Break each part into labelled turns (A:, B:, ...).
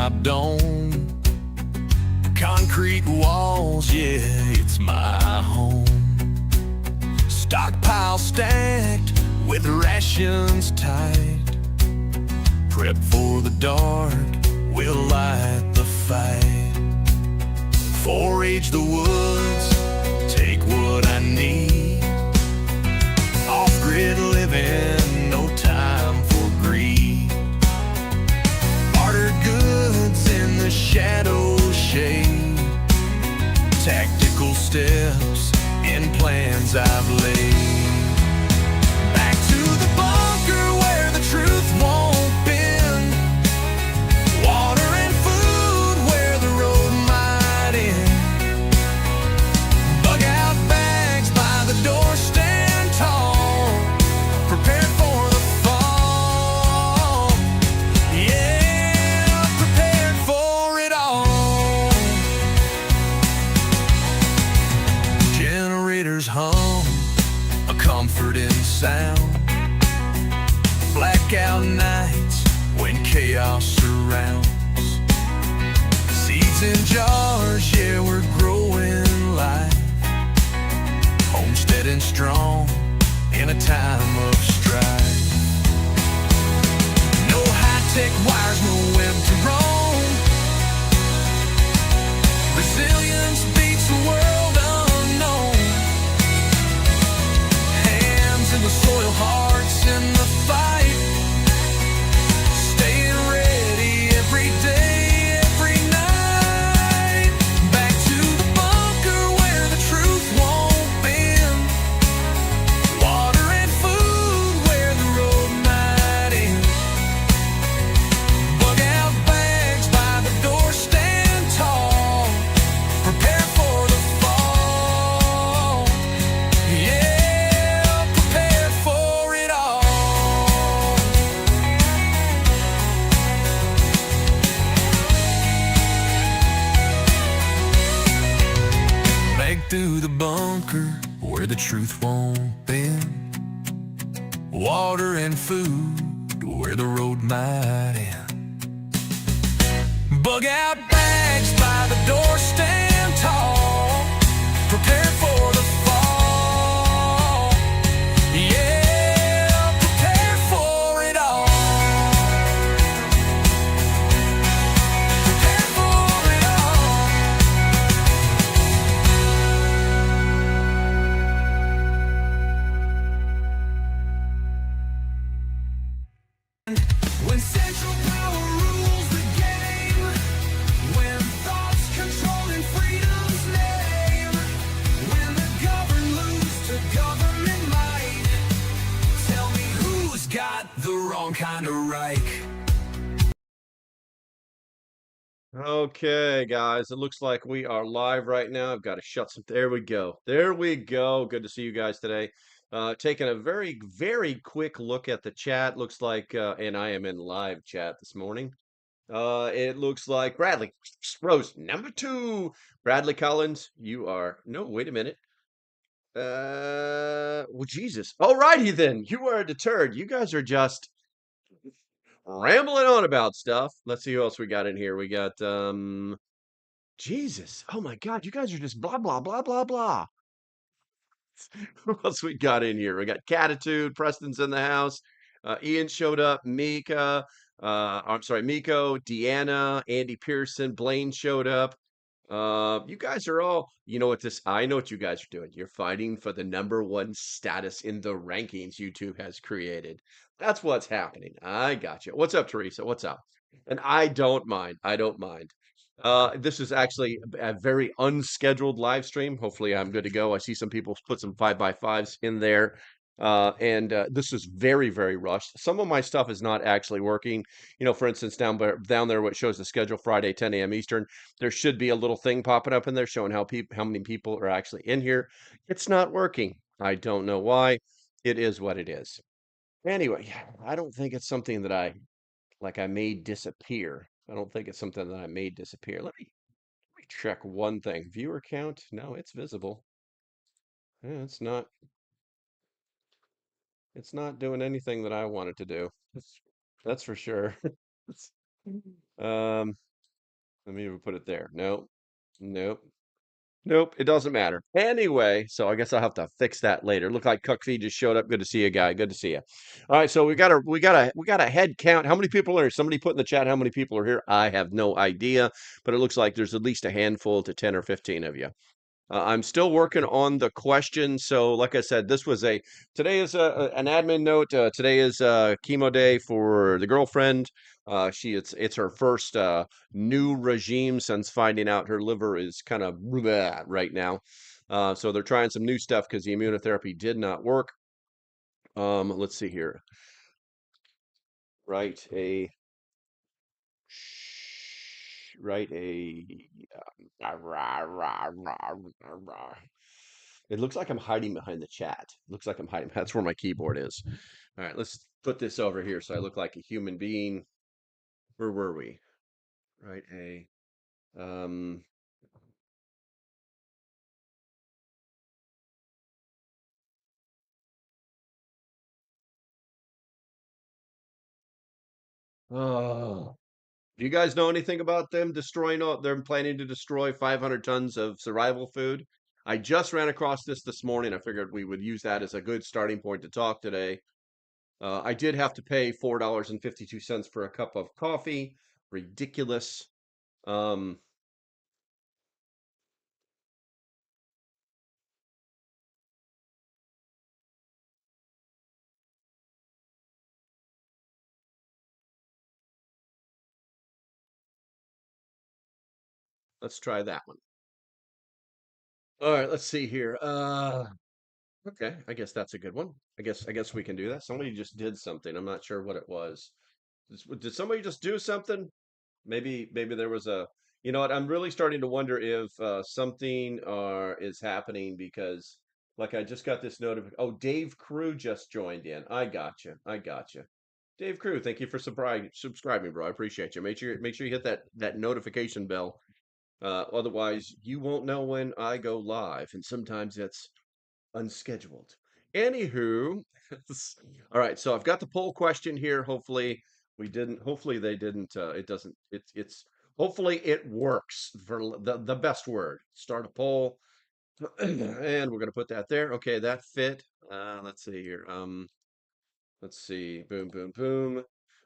A: rooftop dome, concrete walls, yeah, it's my home. Stockpile stacked with rations tight, prep for the dark, we'll light the fight. Forage the woods, take what I need. Off-grid living, no time for greed. Barter goods in the shadow shade. Tactical steps in plans I've laid. Back to the bunker where the truth won't bend. Water and food where the road might end. Bug out bags by the door, stand tall, prepared for the fall. Yeah, prepared for it all. Generators hum, a comforting sound. Blackout nights when chaos surrounds. Seeds in jars, yeah, we're growing life. Homestead and strong in a time of strife. No high-tech wires, no web to roam. Resilience beats the world unknown. Hands in the soil, hearts in the fight. Staying ready every day, every night. Back to the bunker where the truth won't bend. Water and food where the road might end. Bug out bags by the door, stand tall, prepare for the fall. Yeah, prepared for it all. Back through the bunker where the truth won't bend. Water and food where the road might end. Bug out bags by the door, stand tall, prepare for the fall. Yeah, prepare for it all. Prepare for it all. When central power rules the game, when thoughts controlling freedom's name, when the governed lose to government might, tell me who's got the wrong kind of right.
B: Okay, guys, it looks like we are live right now. I've got to shut some. There we go. There we go. Good to see you guys today. Taking a very, very quick look at the chat. Looks like, and I am in live chat this morning. It looks like Bradley Rose number 2. Bradley Collins, you are. No, wait a minute. Well, Jesus. Alrighty then. You are deterred. You guys are just rambling on about stuff. Let's see who else we got in here. We got Jesus. Oh my God, you guys are just blah blah blah blah blah. Who else we got in here? We got Catitude, Preston's in the house. Ian showed up, Mika, I'm sorry, Miko, Deanna, Andy Pearson, Blaine showed up. You guys are all, you know what this, I know what you guys are doing. You're fighting for the #1 status in the rankings YouTube has created. That's what's happening. I got you. What's up, Teresa? What's up? And I don't mind. I don't mind. This is actually a very unscheduled live stream. Hopefully, I'm good to go. I see some people put some 5x5s in there. And this is very, very rushed. Some of my stuff is not actually working. You know, for instance, down there, what shows the schedule Friday, 10 a.m. Eastern, there should be a little thing popping up in there showing how many people are actually in here. It's not working. I don't know why. It is what it is. Anyway, I don't think it's something that I made disappear. I don't think it's something that I made disappear. Let me check one thing. Viewer count? No, it's visible. Yeah, it's not doing anything that I want it to do. That's for sure. Um, Let me even put it there. Nope. Nope. Nope. It doesn't matter. Anyway, so I guess I'll have to fix that later. Look like Cookfeed just showed up. Good to see you, guy. Good to see you. All right, so we got a head count. How many people are here? Somebody put in the chat how many people are here. I have no idea, but it looks like there's at least a handful to 10 or 15 of you. I'm still working on the question. So, like I said, today is an admin note. Today is chemo day for the girlfriend. It's her first new regime since finding out her liver is kind of right now. So they're trying some new stuff because the immunotherapy did not work. Let's see here. Write a write a rah, rah, rah, rah, rah. It looks like I'm hiding behind the chat. Looks like I'm hiding. That's where my keyboard is. All right, let's put this over here so I look like a human being. Where were we? Right, um oh. Do you guys know anything about them destroying all, they're planning to destroy 500 tons of survival food? I just ran across this morning. I figured we would use that as a good starting point to talk today. I did have to pay $4.52 for a cup of coffee. Ridiculous. Um, let's try that one. All right, let's see here. Okay, I guess that's a good one. I guess we can do that. Somebody just did something. I'm not sure what it was. Did somebody just do something? Maybe there was a. You know what? I'm really starting to wonder if something is happening because, like, I just got this notification. Oh, Dave Crew just joined in. I gotcha. I gotcha. Dave Crew, thank you for subscribing, bro. I appreciate you. Make sure you hit that notification bell. Otherwise, you won't know when I go live, and sometimes that's unscheduled. Anywho, all right. So I've got the poll question here. Hopefully they didn't. It doesn't. It's. Hopefully it works for the best word. Start a poll, and we're gonna put that there. Okay, that fit. Let's see here. Let's see. Boom, boom, boom.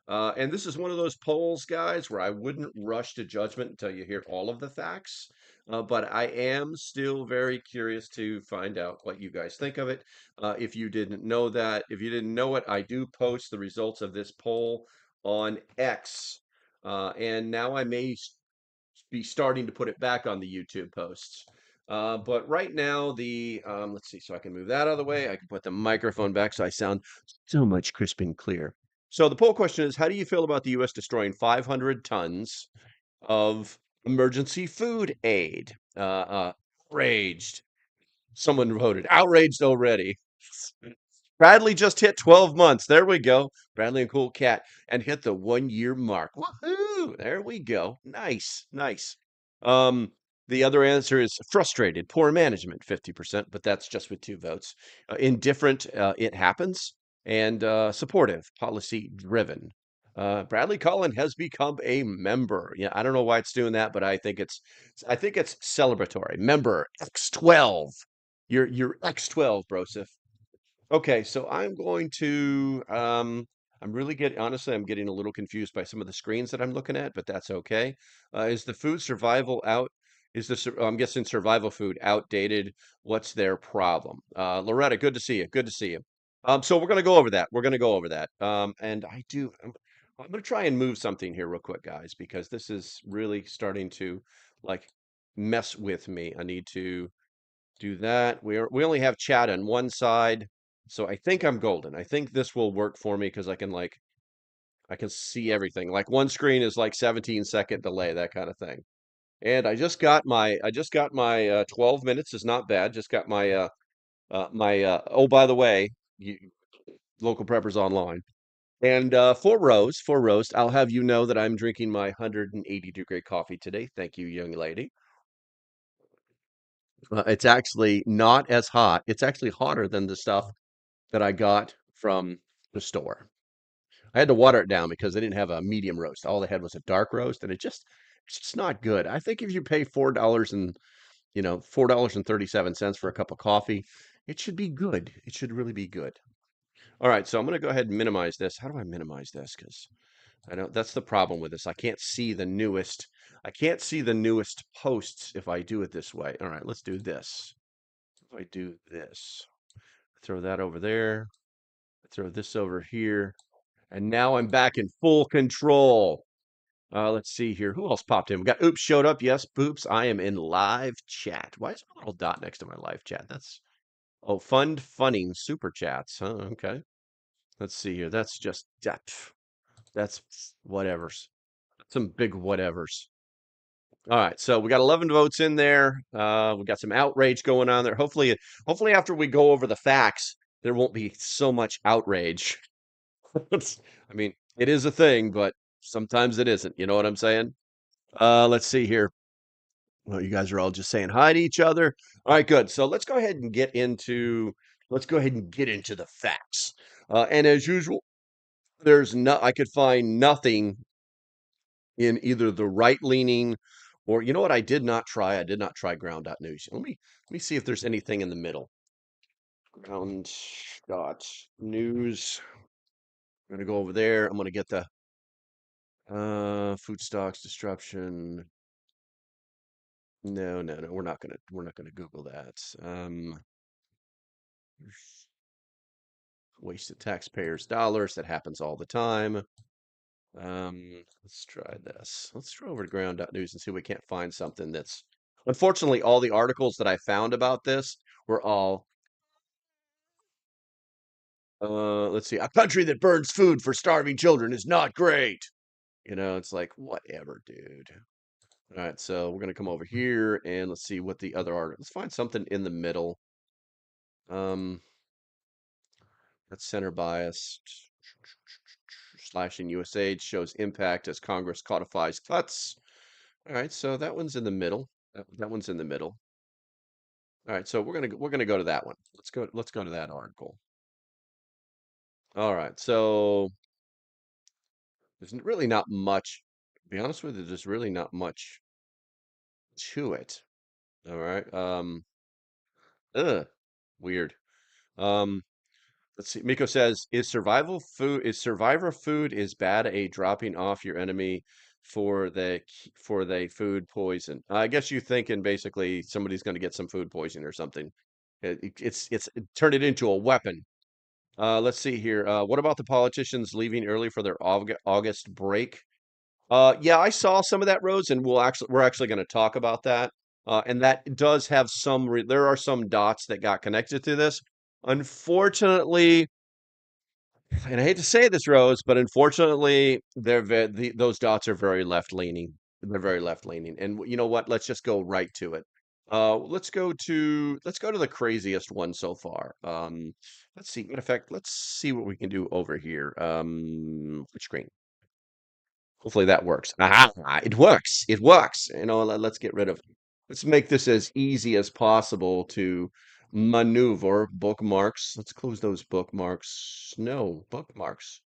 B: And this is one of those polls, guys, where I wouldn't rush to judgment until you hear all of the facts. But I am still very curious to find out what you guys think of it. If you didn't know that, if you didn't know it, I do post the results of this poll on X. And now I may be starting to put it back on the YouTube posts. But right now, let's see, so I can move that out of the way. I can put the microphone back so I sound so much crisp and clear. So the poll question is, how do you feel about the U.S. destroying 500 tons of emergency food aid? Outraged. Someone voted outraged already. Bradley just hit 12 months. There we go. Bradley and Cool Cat and hit the 1 year mark. Woohoo! There we go. Nice, nice. The other answer is frustrated, poor management, 50%, but that's just with 2 votes. Indifferent, it happens, and supportive, policy driven. Bradley Cullen has become a member. Yeah, I don't know why it's doing that, but I think it's celebratory. Member X12. You're X12, Broseph. Okay, so I'm getting a little confused by some of the screens that I'm looking at, but that's okay. Is the food survival out? I'm guessing survival food outdated. What's their problem? Loretta, good to see you. Good to see you. So we're gonna go over that. We're gonna go over that. And I'm gonna try and move something here real quick, guys, because this is really starting to like mess with me. I need to do that. We only have chat on one side, so I think I'm golden. I think this will work for me because I can see everything. Like one screen is like 17-second delay, that kind of thing. And I just got my 12 minutes is not bad. Just got oh, by the way, local preppers online. And for roast, I'll have you know that I'm drinking my 180-degree coffee today. Thank you, young lady. It's actually not as hot. It's actually hotter than the stuff that I got from the store. I had to water it down because they didn't have a medium roast. All they had was a dark roast, and It's just not good. I think if you pay $4 and $4.37 for a cup of coffee, it should be good. It should really be good. All right, so I'm going to go ahead and minimize this. How do I minimize this? Because I don't. That's the problem with this. I can't see the newest. I can't see the newest posts if I do it this way. All right, let's do this. If I do this, throw that over there. Throw this over here, and now I'm back in full control. Let's see here. Who else popped in? We got Oops showed up. Yes, Boops. I am in live chat. Why is there a little dot next to my live chat? That's fund funning super chats. Huh? Okay. Let's see here. That's just that's whatevers. Some big whatevers. All right, so we got 11 votes in there. We got some outrage going on there. Hopefully after we go over the facts, there won't be so much outrage. I mean, it is a thing, but sometimes it isn't. You know what I'm saying? Let's see here. Well, you guys are all just saying hi to each other. All right, good. So let's go ahead and get into the facts. And as usual, I could find nothing in either the right leaning or you know what I did not try? I did not try ground.news. Let me see if there's anything in the middle. Ground.news. I'm gonna go over there. I'm gonna get the food stocks disruption. No, no, no. We're not gonna Google that. Wasted taxpayers' dollars. That happens all the time. Let's try this. Let's go over to ground.news and see if we can't find something that's unfortunately all the articles that I found about this were all let's see, a country that burns food for starving children is not great. It's like whatever, dude. All right, so we're gonna come over here and let's see what the other article. Let's find something in the middle. Um, that's center bias. Slashing USAID shows impact as Congress codifies cuts. All right, so that one's in the middle. That one's in the middle. All right, so we're gonna go to that one. Let's go to that article. All right, so there's really not much. To be honest with you, there's really not much to it. All right. Ugh, weird. Um, let's see. Miko says, is survivor food is bad a dropping off your enemy for the food poison? I guess you thinking basically somebody's going to get some food poisoning or something. It's turn it into a weapon. Let's see here. What about the politicians leaving early for their August break? Yeah, I saw some of that, Rose, and we're actually going to talk about that. And that does have there are some dots that got connected to this. Unfortunately, and I hate to say this, Rose, but unfortunately, those dots are very left leaning. They're very left leaning. And you know what? Let's just go right to it. Let's go to the craziest one so far. Let's see. In fact, let's see what we can do over here. Which screen? Hopefully that works. Aha, it works. It works. Let's get rid of, let's make this as easy as possible to maneuver bookmarks. Let's close those bookmarks. No, bookmarks.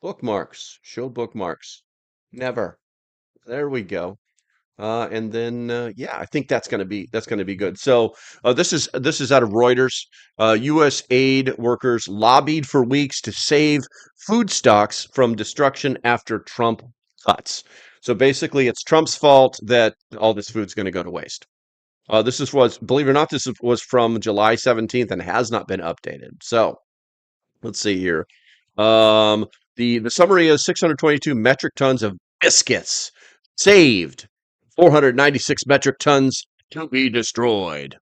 B: Bookmarks. Show bookmarks. Never. There we go. And then yeah, I think that's gonna be good. So this is out of Reuters. U.S. aid workers lobbied for weeks to save food stocks from destruction after Trump cuts. So basically, it's Trump's fault that all this food's going to go to waste. Believe it or not, was from July 17th and has not been updated. So let's see here. Um, the summary is 622 metric tons of biscuits saved, 496 metric tons to be destroyed.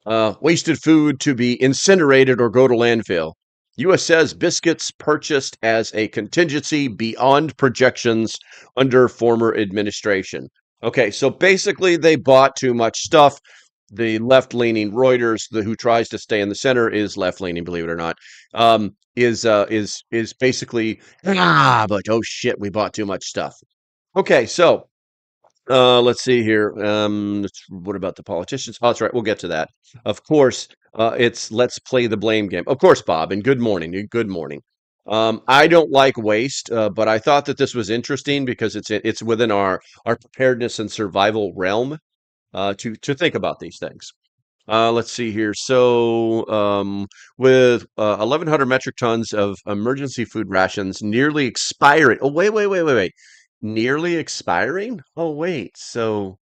B: Wasted food to be incinerated or go to landfill. U.S. says biscuits purchased as a contingency beyond projections under former administration. Okay, so basically they bought too much stuff. The left-leaning Reuters, who tries to stay in the center, is left-leaning, believe it or not. Is basically but oh shit, we bought too much stuff. Okay, so let's see here. What about the politicians? Oh, that's right. We'll get to that. Of course, it's let's play the blame game. Of course, Bob, and good morning. Good morning. I don't like waste, but I thought that this was interesting because it's within our preparedness and survival realm to think about these things. Let's see here. So, with 1,100 metric tons of emergency food rations nearly expiring. Oh, wait. Nearly expiring? Oh, wait. So,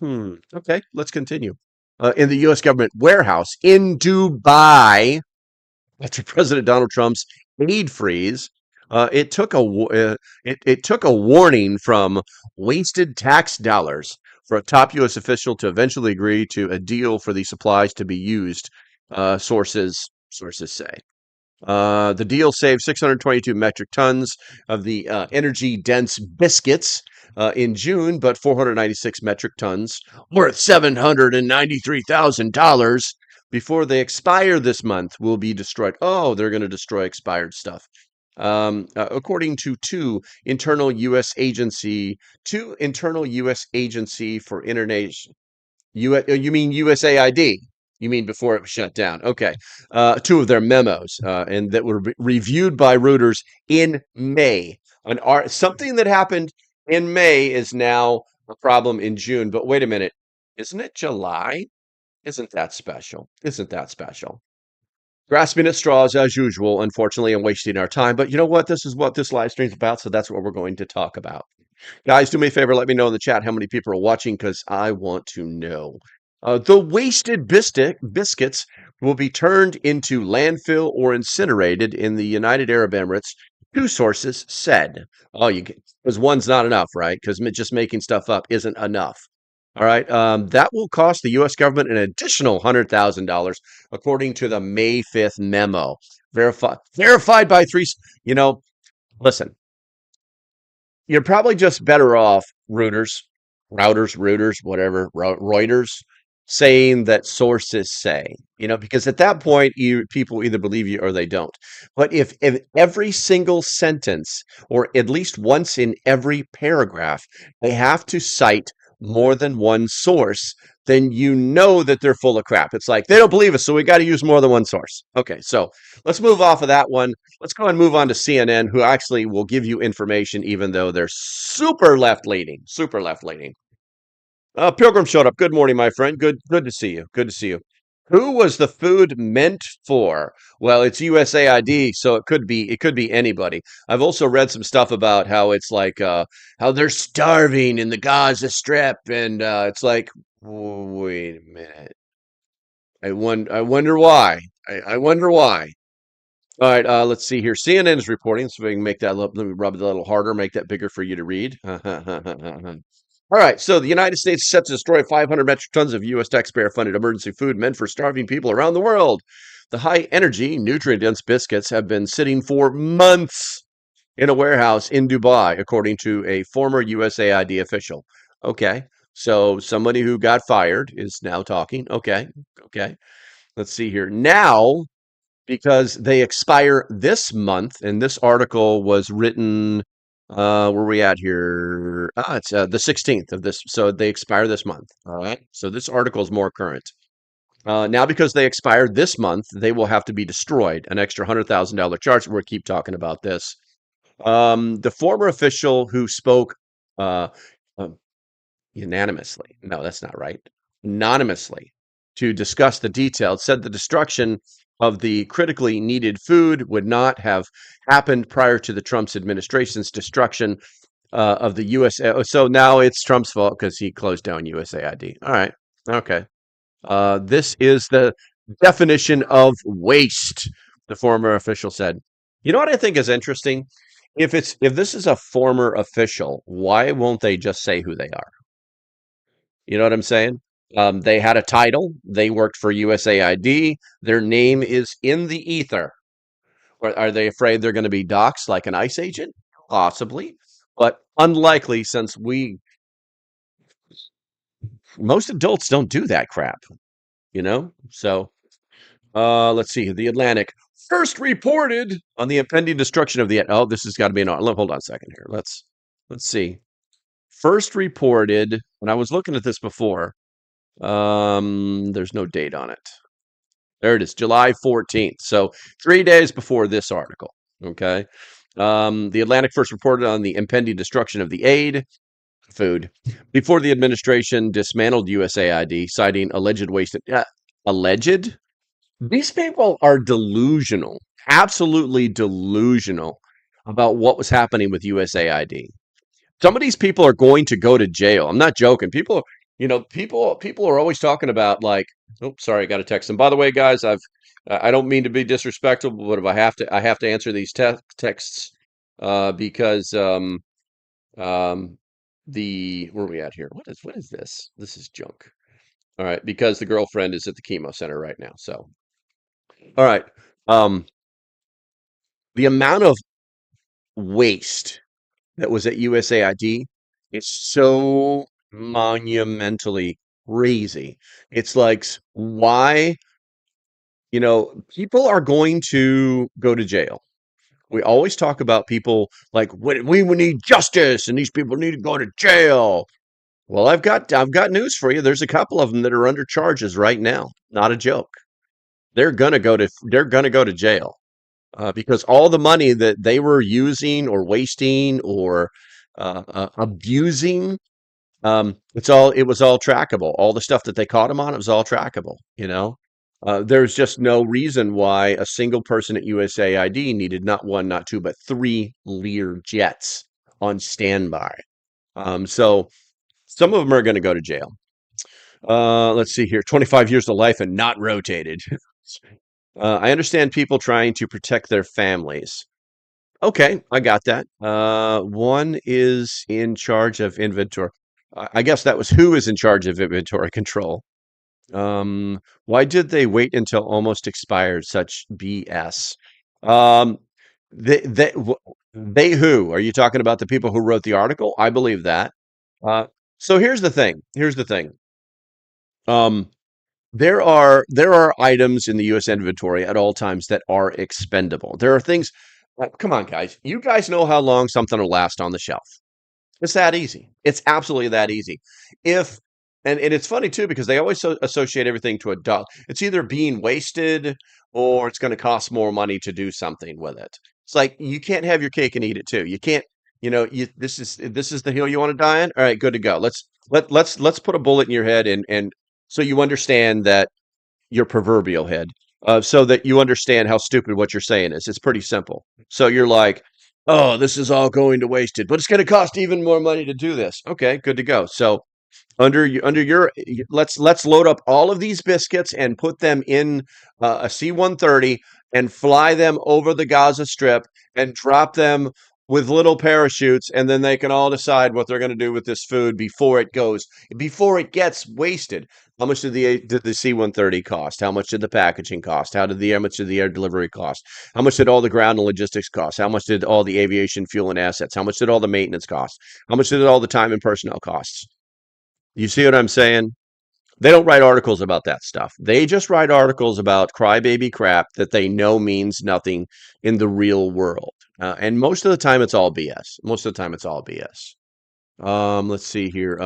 B: okay, let's continue. In the U.S. government warehouse in Dubai, after President Donald Trump's aid freeze, it took a warning from wasted tax dollars for a top U.S. official to eventually agree to a deal for the supplies to be used. Sources say. The deal saved 622 metric tons of the energy dense biscuits in June, but 496 metric tons worth $793,000 before they expire this month will be destroyed. Oh, they're going to destroy expired stuff. According to two internal U.S. agency for international you mean USAID? You mean before it was shut down? Okay. Two of their memos, and that were reviewed by Reuters in May. Something that happened in May is now a problem in June. But wait a minute, isn't it July? Isn't that special? Isn't that special? Grasping at straws as usual, unfortunately, and wasting our time. But you know what? This is what this live stream's about, so that's what we're going to talk about. Guys, do me a favor, let me know in the chat how many people are watching because I want to know. The wasted biscuits will be turned into landfill or incinerated in the United Arab Emirates, two sources said. Oh, because one's not enough, right? Because just making stuff up isn't enough. All right. That will cost the U.S. government an additional $100,000, according to the May 5th memo. Verified by three. You know, listen, you're probably just better off routers, whatever, Reuters, saying that sources say, because at that point, people either believe you or they don't. But if every single sentence, or at least once in every paragraph, they have to cite more than one source, then you know that they're full of crap. It's like they don't believe us, so we got to use more than one source. Okay, so let's move off of that one. Let's go and move on to CNN, who actually will give you information, even though they're super left leaning. Super left leaning. Pilgrim showed up. Good morning, my friend. Good to see you. Good to see you. Who was the food meant for? Well, it's USAID, so it could be anybody. I've also read some stuff about how it's like how they're starving in the Gaza Strip, and it's like, wait a minute. I wonder why. I wonder why. All right, let's see here. CNN is reporting, so we can make that. Let me rub it a little harder, make that bigger for you to read. All right, so the United States is set to destroy 500 metric tons of U.S. taxpayer-funded emergency food meant for starving people around the world. The high-energy, nutrient-dense biscuits have been sitting for months in a warehouse in Dubai, according to a former USAID official. Okay, so somebody who got fired is now talking. Okay. Let's see here. Now, because they expire this month, and this article was written, where are we at here? It's the 16th of this, so they expire this month. All right, so this article is more current. Now, because they expired this month, they will have to be destroyed. An extra $100,000 charge. We'll keep talking about this. The former official who spoke uh, uh, unanimously, no, that's not right, anonymously, to discuss the details, said the destruction of the critically needed food would not have happened prior to the Trump's administration's destruction of the USA. So now it's Trump's fault because he closed down USAID. All right. Okay. This is the definition of waste, the former official said. You know what I think is interesting? If this is a former official, why won't they just say who they are? You know what I'm saying? They had a title. They worked for USAID. Their name is in the ether. Or are they afraid they're going to be doxxed like an ICE agent? Possibly, but unlikely since most adults don't do that crap, So, let's see. The Atlantic first reported on the impending destruction of the. Oh, this has got to be an. Hold on a second here. Let's see. First reported, and I was looking at this before. There's no date on it. There it is, July 14th. So 3 days before this article. Okay. The Atlantic first reported on the impending destruction of the aid food before the administration dismantled USAID, citing alleged waste. Alleged? These people are delusional, absolutely delusional about what was happening with USAID. Some of these people are going to go to jail. I'm not joking. People, people are always talking about like, oh, sorry, I got a text. And by the way, guys, I don't mean to be disrespectful, but if I have to answer these texts because um, where are we at here? What is this? This is junk. All right, because the girlfriend is at the chemo center right now. So, all right, um, the amount of waste that was at USAID is so monumentally crazy. It's like, why, people are going to go to jail. We always talk about people like we need justice and these people need to go to jail. Well, I've got news for you. There's a couple of them that are under charges right now. Not a joke. They're gonna go to jail because all the money that they were using or wasting or abusing, it was all trackable. All the stuff that they caught them on, it was all trackable. There's just no reason why a single person at USAID needed not one, not two, but three Lear jets on standby. So some of them are going to go to jail. Let's see here, 25 years to life and not rotated. I understand people trying to protect their families. Okay, I got that. One is in charge of inventory. I guess that was who is in charge of inventory control. Why did they wait until almost expired? Such BS. Um, they who? Are you talking about the people who wrote the article? I believe that. Uh, so here's the thing. Here's the thing. Um, there are items in the U.S. inventory at all times that are expendable. There are things. Come on, guys. You guys know how long something will last on the shelf. It's that easy. It's absolutely that easy. If and it's funny too because they always associate everything to a dollar. It's either being wasted or it's going to cost more money to do something with it. It's like you can't have your cake and eat it too. You can't. This is the hill you want to die in. All right, good to go. Let's put a bullet in your head and so you understand that your proverbial head, so that you understand how stupid what you're saying is. It's pretty simple. So you're like, oh, this is all going to wasted, but it's going to cost even more money to do this. Okay, good to go. So under your let's load up all of these biscuits and put them in a C-130 and fly them over the Gaza Strip and drop them with little parachutes, and then they can all decide what they're going to do with this food before it gets wasted. How much did the C-130 cost? How much did the packaging cost? How much did the air delivery cost? How much did all the ground and logistics cost? How much did all the aviation fuel and assets? How much did all the maintenance cost? How much did all the time and personnel costs? You see what I'm saying? They don't write articles about that stuff. They just write articles about crybaby crap that they know means nothing in the real world. And most of the time, it's all BS. Most of the time, it's all BS. Let's see here.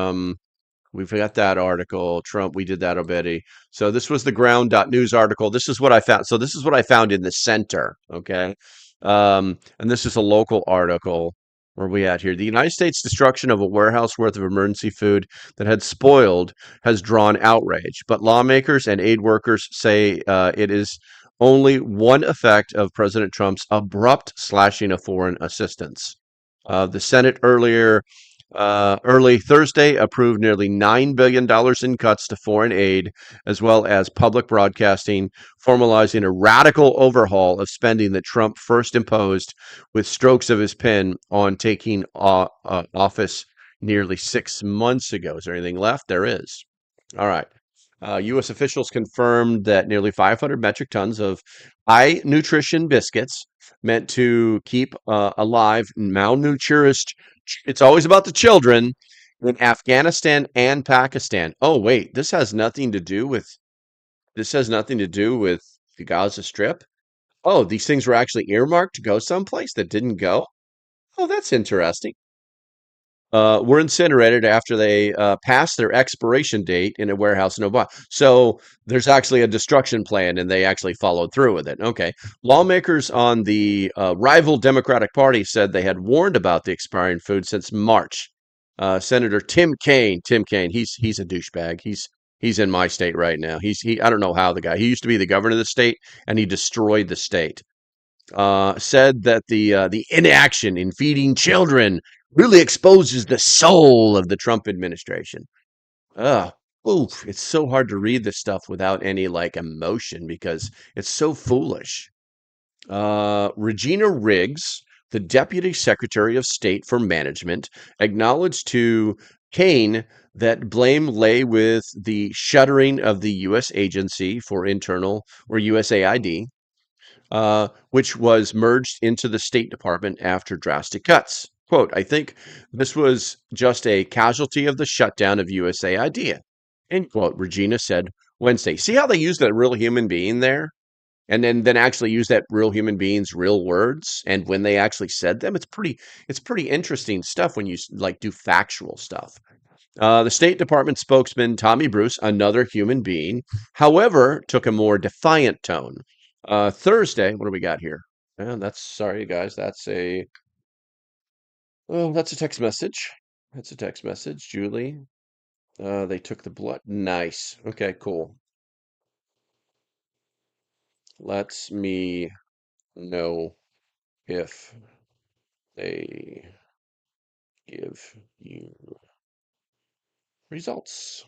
B: We forgot that article. Trump, we did that already. So this was the ground.news article. This is what I found. So this is what I found in the center. Okay. And this is a local article. Where are we at here? The United States destruction of a warehouse worth of emergency food that had spoiled has drawn outrage, but lawmakers and aid workers say it is only one effect of President Trump's abrupt slashing of foreign assistance. The Senate early Thursday approved nearly $9 billion in cuts to foreign aid, as well as public broadcasting, formalizing a radical overhaul of spending that Trump first imposed with strokes of his pen on taking office nearly 6 months ago. Is there anything left? There is. All right. U.S. officials confirmed that nearly 500 metric tons of high nutrition biscuits meant to keep alive malnourished. It's always about the children in Afghanistan and Pakistan. Oh, wait, this has nothing to do with the Gaza Strip. Oh, these things were actually earmarked to go someplace that didn't go. Oh, that's interesting. were incinerated after they passed their expiration date in a warehouse in Obama. So there's actually a destruction plan, and they actually followed through with it. Okay. Lawmakers on the rival Democratic Party said they had warned about the expiring food since March. Senator Tim Kaine, he's a douchebag. He's in my state right now. I don't know how the guy. He used to be the governor of the state, and he destroyed the state. Said that the inaction in feeding children really exposes the soul of the Trump administration. Ugh. Oof, it's so hard to read this stuff without any like emotion because it's so foolish. Regina Riggs, the Deputy Secretary of State for Management, acknowledged to Kane that blame lay with the shuttering of the U.S. Agency for Internal, or USAID, which was merged into the State Department after drastic cuts. Quote, I think this was just a casualty of the shutdown of USAID. End quote, Regina said Wednesday. See how they used a real human being there? And then actually use that real human being's real words and when they actually said them. It's pretty interesting stuff when you like do factual stuff. The State Department spokesman Tommy Bruce, another human being, however, took a more defiant tone. Thursday, what do we got here? That's sorry, guys. That's a text message. That's a text message, Julie. They took the blood. Nice. Okay, cool. Let me know if they give you results.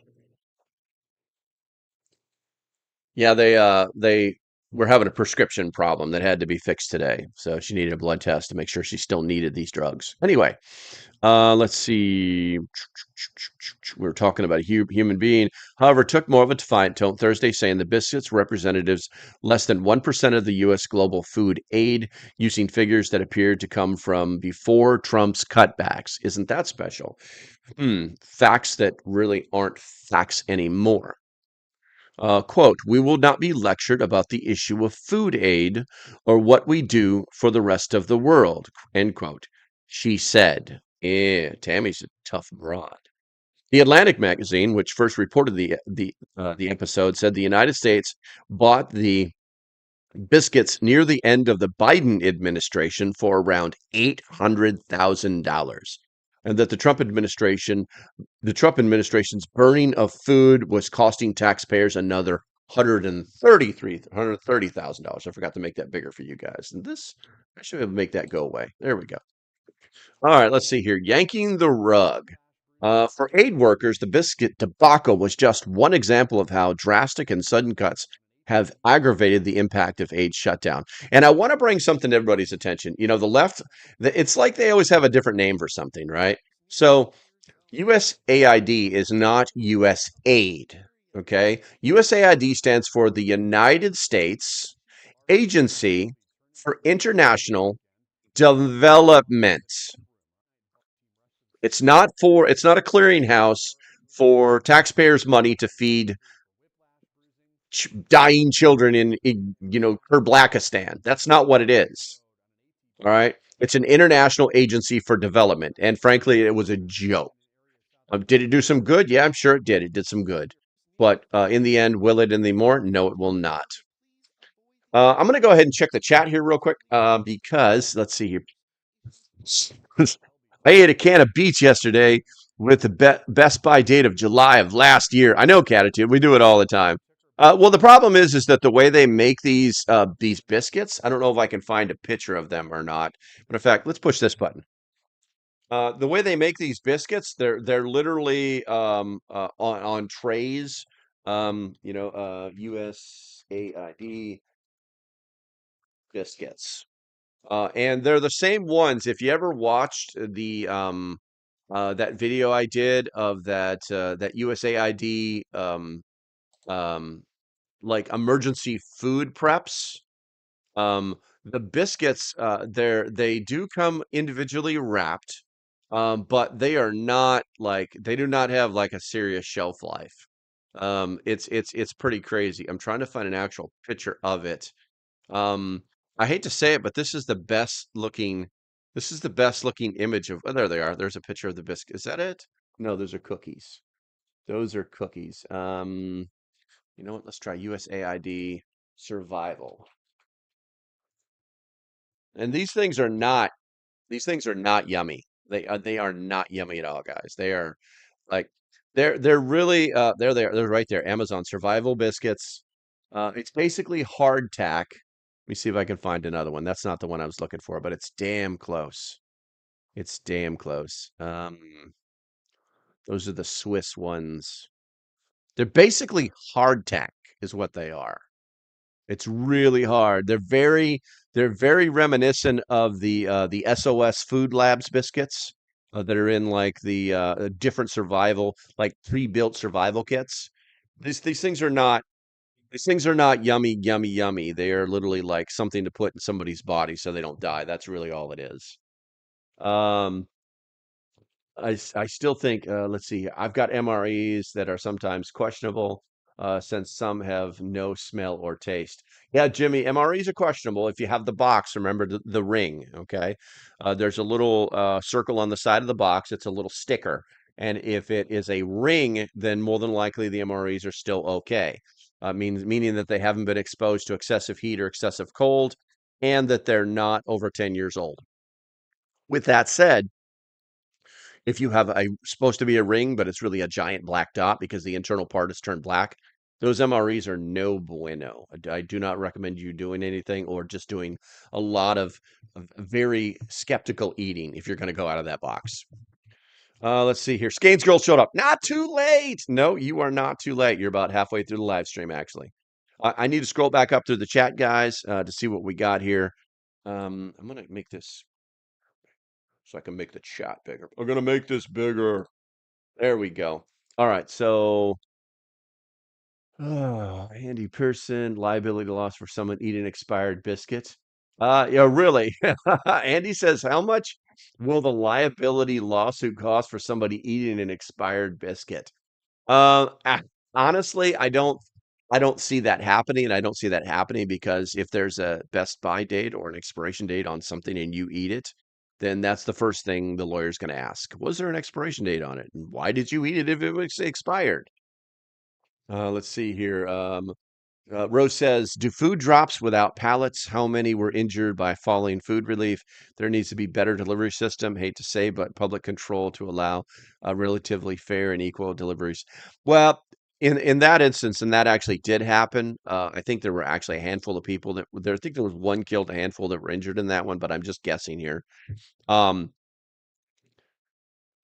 B: Yeah, they were having a prescription problem that had to be fixed today. So she needed a blood test to make sure she still needed these drugs. Anyway, let's see. We were talking about a human being. However, took more of a defiant tone Thursday, saying the biscuits representatives less than 1% of the U.S. global food aid, using figures that appeared to come from before Trump's cutbacks. Isn't that special? Facts that really aren't facts anymore. Quote, we will not be lectured about the issue of food aid or what we do for the rest of the world, end quote. She said, Tammy's a tough broad. The Atlantic magazine, which first reported the episode, said the United States bought the biscuits near the end of the Biden administration for around $800,000, and that the Trump administration's burning of food was costing taxpayers another $130,000. I forgot to make that bigger for you guys. And this, I should make that go away. There we go. All right, let's see here. Yanking the rug. For aid workers, the biscuit debacle was just one example of how drastic and sudden cuts have aggravated the impact of aid shutdown. And I want to bring something to everybody's attention. You know, the left, it's like they always have a different name for something, right? So USAID is not US aid. Okay. USAID stands for the United States Agency for International Development. It's not a clearinghouse for taxpayers' money to feed dying children in Blackistan. That's not what it is. All right. It's an international agency for development. And frankly, it was a joke. Did it do some good? Yeah, I'm sure it did. It did some good. But in the end, will it anymore? No, it will not. I'm going to go ahead and check the chat here real quick because let's see here. I ate a can of beets yesterday with the Best By date of July of last year. I know, Catitude. We do it all the time. Well, the problem is that the way they make these biscuits, I don't know if I can find a picture of them or not. But in fact, let's push this button. The way they make these biscuits, they're literally on trays. USAID biscuits, and they're the same ones. If you ever watched the that video I did of that USAID um, like emergency food preps. The biscuits, they do come individually wrapped, but they do not have like a serious shelf life. It's pretty crazy. I'm trying to find an actual picture of it. Um, I hate to say it, but this is the best looking. This is the best looking image of, oh, there they are. There's a picture of the biscuit. Is that it? No, those are cookies. Those are cookies. You know what? Let's try USAID survival. And these things are not yummy. They are not yummy at all, guys. They are like they're really there they are. They're right there. Amazon survival biscuits. It's basically hardtack. Let me see if I can find another one. That's not the one I was looking for, but it's damn close. It's damn close. Those are the Swiss ones. They're basically hardtack is what they are. It's really hard. They're very reminiscent of the SOS Food Labs biscuits that are in like the different survival, like pre-built survival kits. These things are not these things are not yummy, yummy, yummy. They are literally like something to put in somebody's body so they don't die. That's really all it is. Um, I still think, let's see here. I've got MREs that are sometimes questionable, since some have no smell or taste. Yeah, Jimmy, MREs are questionable. If you have the box, remember the ring, okay? There's a little circle on the side of the box. It's a little sticker. And if it is a ring, then more than likely the MREs are still okay. Meaning that they haven't been exposed to excessive heat or excessive cold, and that they're not over 10 years old. With that said, if you have a supposed to be a ring, but it's really a giant black dot because the internal part is turned black, those MREs are no bueno. I do not recommend you doing anything or just doing a lot of very skeptical eating if you're going to go out of that box. Let's see here. Skanes girl showed up. Not too late. No, you are not too late. You're about halfway through the live stream, actually. I need to scroll back up through the chat, guys, to see what we got here. I'm going to make this so I can make the chat bigger. I'm going to make this bigger. There we go. All right. So, Andy Pearson, liability loss for someone eating expired biscuits. Yeah, really. Andy says, how much will the liability lawsuit cost for somebody eating an expired biscuit? Ah, honestly, I don't see that happening. And I don't see that happening because if there's a best by date or an expiration date on something and you eat it, then that's the first thing the lawyer's going to ask. Was there an expiration date on it? And why did you eat it if it was expired? Let's see here. Rose says, do food drops without pallets? How many were injured by falling food relief? There needs to be better delivery system. Hate to say, but public control to allow relatively fair and equal deliveries. Well, in that instance, and that actually did happen. I think there were actually a handful of people that there. I think there was one killed, a handful that were injured in that one, but I'm just guessing here. Um,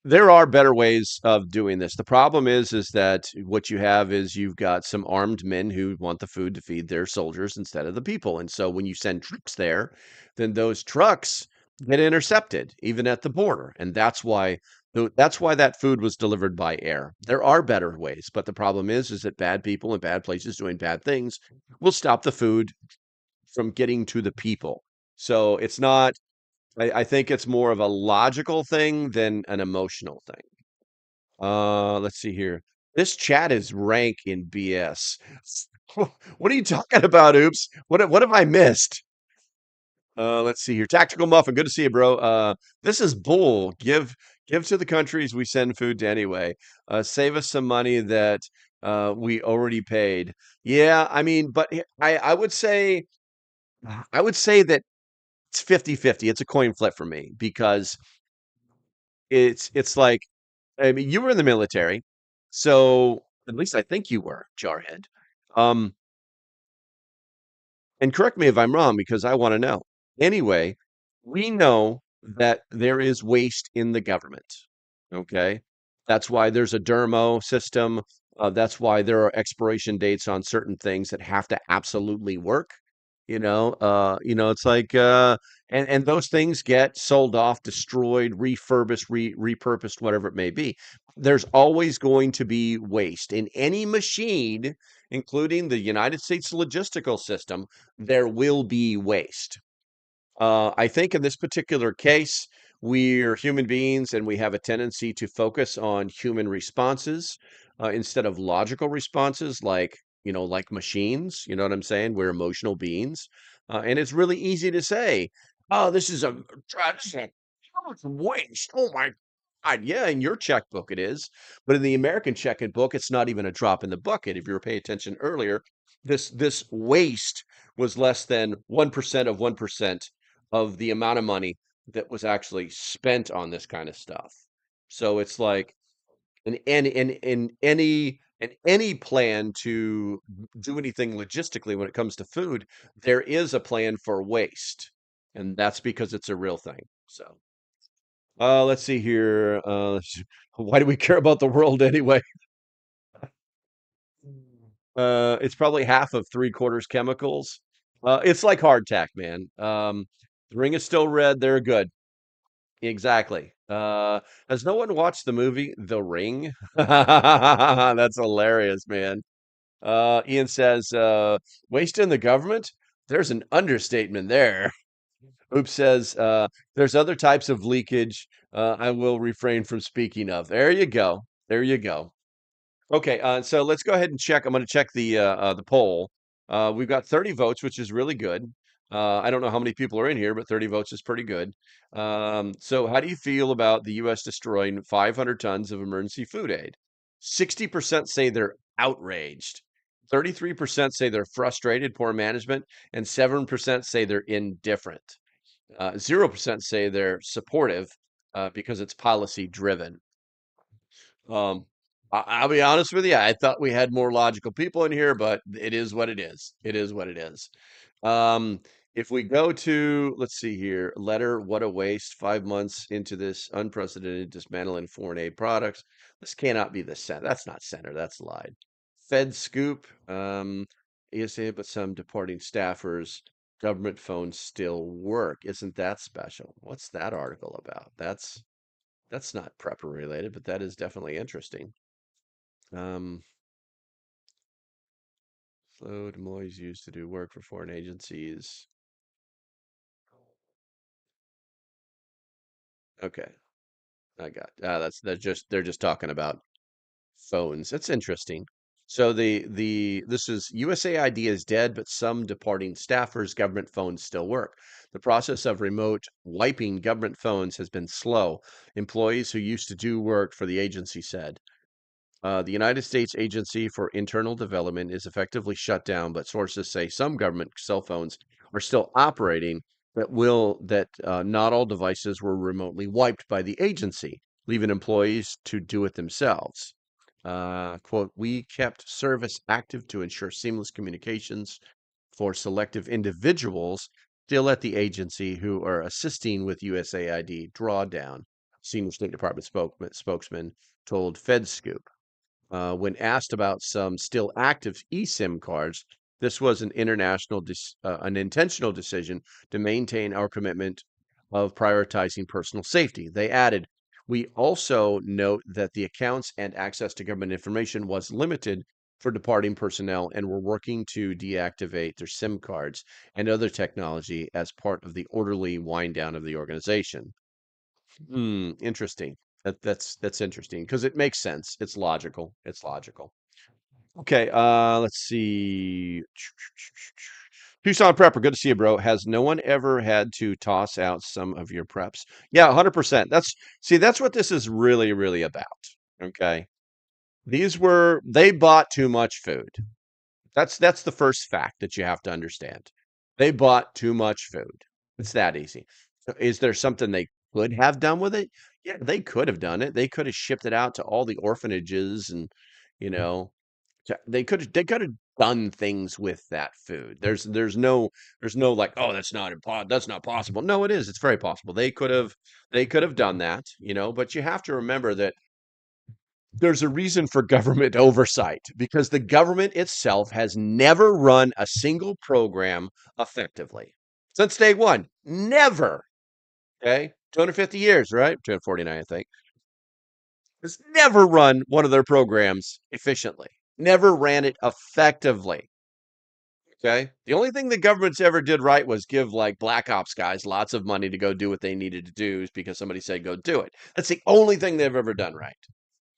B: there are better ways of doing this. The problem is that what you have is you've got some armed men who want the food to feed their soldiers instead of the people. And so when you send troops there, then those trucks get intercepted even at the border. And that's why that food was delivered by air. There are better ways, but the problem is that bad people in bad places doing bad things will stop the food from getting to the people. So it's not I think it's more of a logical thing than an emotional thing. Let's see here. This chat is rank in BS. What are you talking about, Oops? What have I missed? Let's see here. Tactical Muffin, good to see you, bro. This is bull. Give to the countries we send food to anyway. Save us some money that we already paid. Yeah, I mean, but I would say that it's 50-50. It's a coin flip for me because it's like I mean, you were in the military, so at least I think you were, Jarhead. Um, and correct me if I'm wrong because I want to know. Anyway, we know that there is waste in the government. Okay. That's why there's a dermo system. That's why there are expiration dates on certain things that have to absolutely work. It's like and those things get sold off, destroyed, refurbished, repurposed, whatever it may be. There's always going to be waste in any machine, including the United States logistical system. There will be waste. I think in this particular case, we're human beings and we have a tendency to focus on human responses instead of logical responses, like machines. You know what I'm saying? We're emotional beings. And it's really easy to say, oh, this is a tragedy. It's waste. Oh my God. Yeah, in your checkbook it is. But in the American checkbook, it's not even a drop in the bucket. If you were paying attention earlier, this waste was less than 1% of 1% of the amount of money that was actually spent on this kind of stuff. So it's like in any plan to do anything logistically when it comes to food, there is a plan for waste. And that's because it's a real thing. So let's see here. Why do we care about the world anyway? It's probably half of three-quarters chemicals. It's like hardtack, man. The ring is still red. They're good. Exactly. Has no one watched the movie The Ring? That's hilarious, man. Ian says, waste in the government? There's an understatement there. Oops says, there's other types of leakage I will refrain from speaking of. There you go. There you go. Okay, so let's go ahead and check. I'm going to check the poll. We've got 30 votes, which is really good. I don't know how many people are in here, but 30 votes is pretty good. So how do you feel about the U.S. destroying 500 tons of emergency food aid? 60% say they're outraged. 33% say they're frustrated, poor management, and 7% say they're indifferent. 0% say they're supportive because it's policy driven. Um, I'll be honest with you. I thought we had more logical people in here, but it is what it is. It is what it is. Um, if we go to, let's see here, letter, what a waste, 5 months into this unprecedented dismantling foreign aid products. This cannot be the center. That's not center. That's lied. Fed scoop, ESA, but some deporting staffers, government phones still work. Isn't that special? What's that article about? That's not prepper related, but that is definitely interesting. Um, Flo Demois used to do work for foreign agencies. Okay, I got. That's they're just talking about phones. That's interesting. So this is USAID is dead, but some departing staffers' government phones still work. The process of remote wiping government phones has been slow. Employees who used to do work for the agency said. The United States Agency for Internal Development is effectively shut down, but sources say some government cell phones are still operating, that not all devices were remotely wiped by the agency, leaving employees to do it themselves. Quote, we kept service active to ensure seamless communications for selective individuals still at the agency who are assisting with USAID drawdown, senior State Department spokesman told FedScoop. When asked about some still active eSIM cards, this was an intentional decision to maintain our commitment of prioritizing personal safety. They added, we also note that the accounts and access to government information was limited for departing personnel, and we're working to deactivate their SIM cards and other technology as part of the orderly wind down of the organization. Interesting. That's interesting because it makes sense. It's logical. It's logical. Okay, let's see. Tucson Prepper, good to see you, bro. Has no one ever had to toss out some of your preps? Yeah, 100%. That's what this is really, really about. Okay. They bought too much food. That's the first fact that you have to understand. They bought too much food. It's that easy. So is there something they could have done with it? Yeah, they could have done it. They could have shipped it out to all the orphanages and, you know, they could have done things with that food. There's no like, oh, that's not possible. No, it is. It's very possible. They could have done that, but you have to remember that there's a reason for government oversight because the government itself has never run a single program effectively since day one. Never. Okay. 250 years, right? 249, I think. Has never run one of their programs efficiently, never ran it effectively. Okay. The only thing the government's ever did right was give like black ops guys lots of money to go do what they needed to do because somebody said go do it. That's the only thing they've ever done right.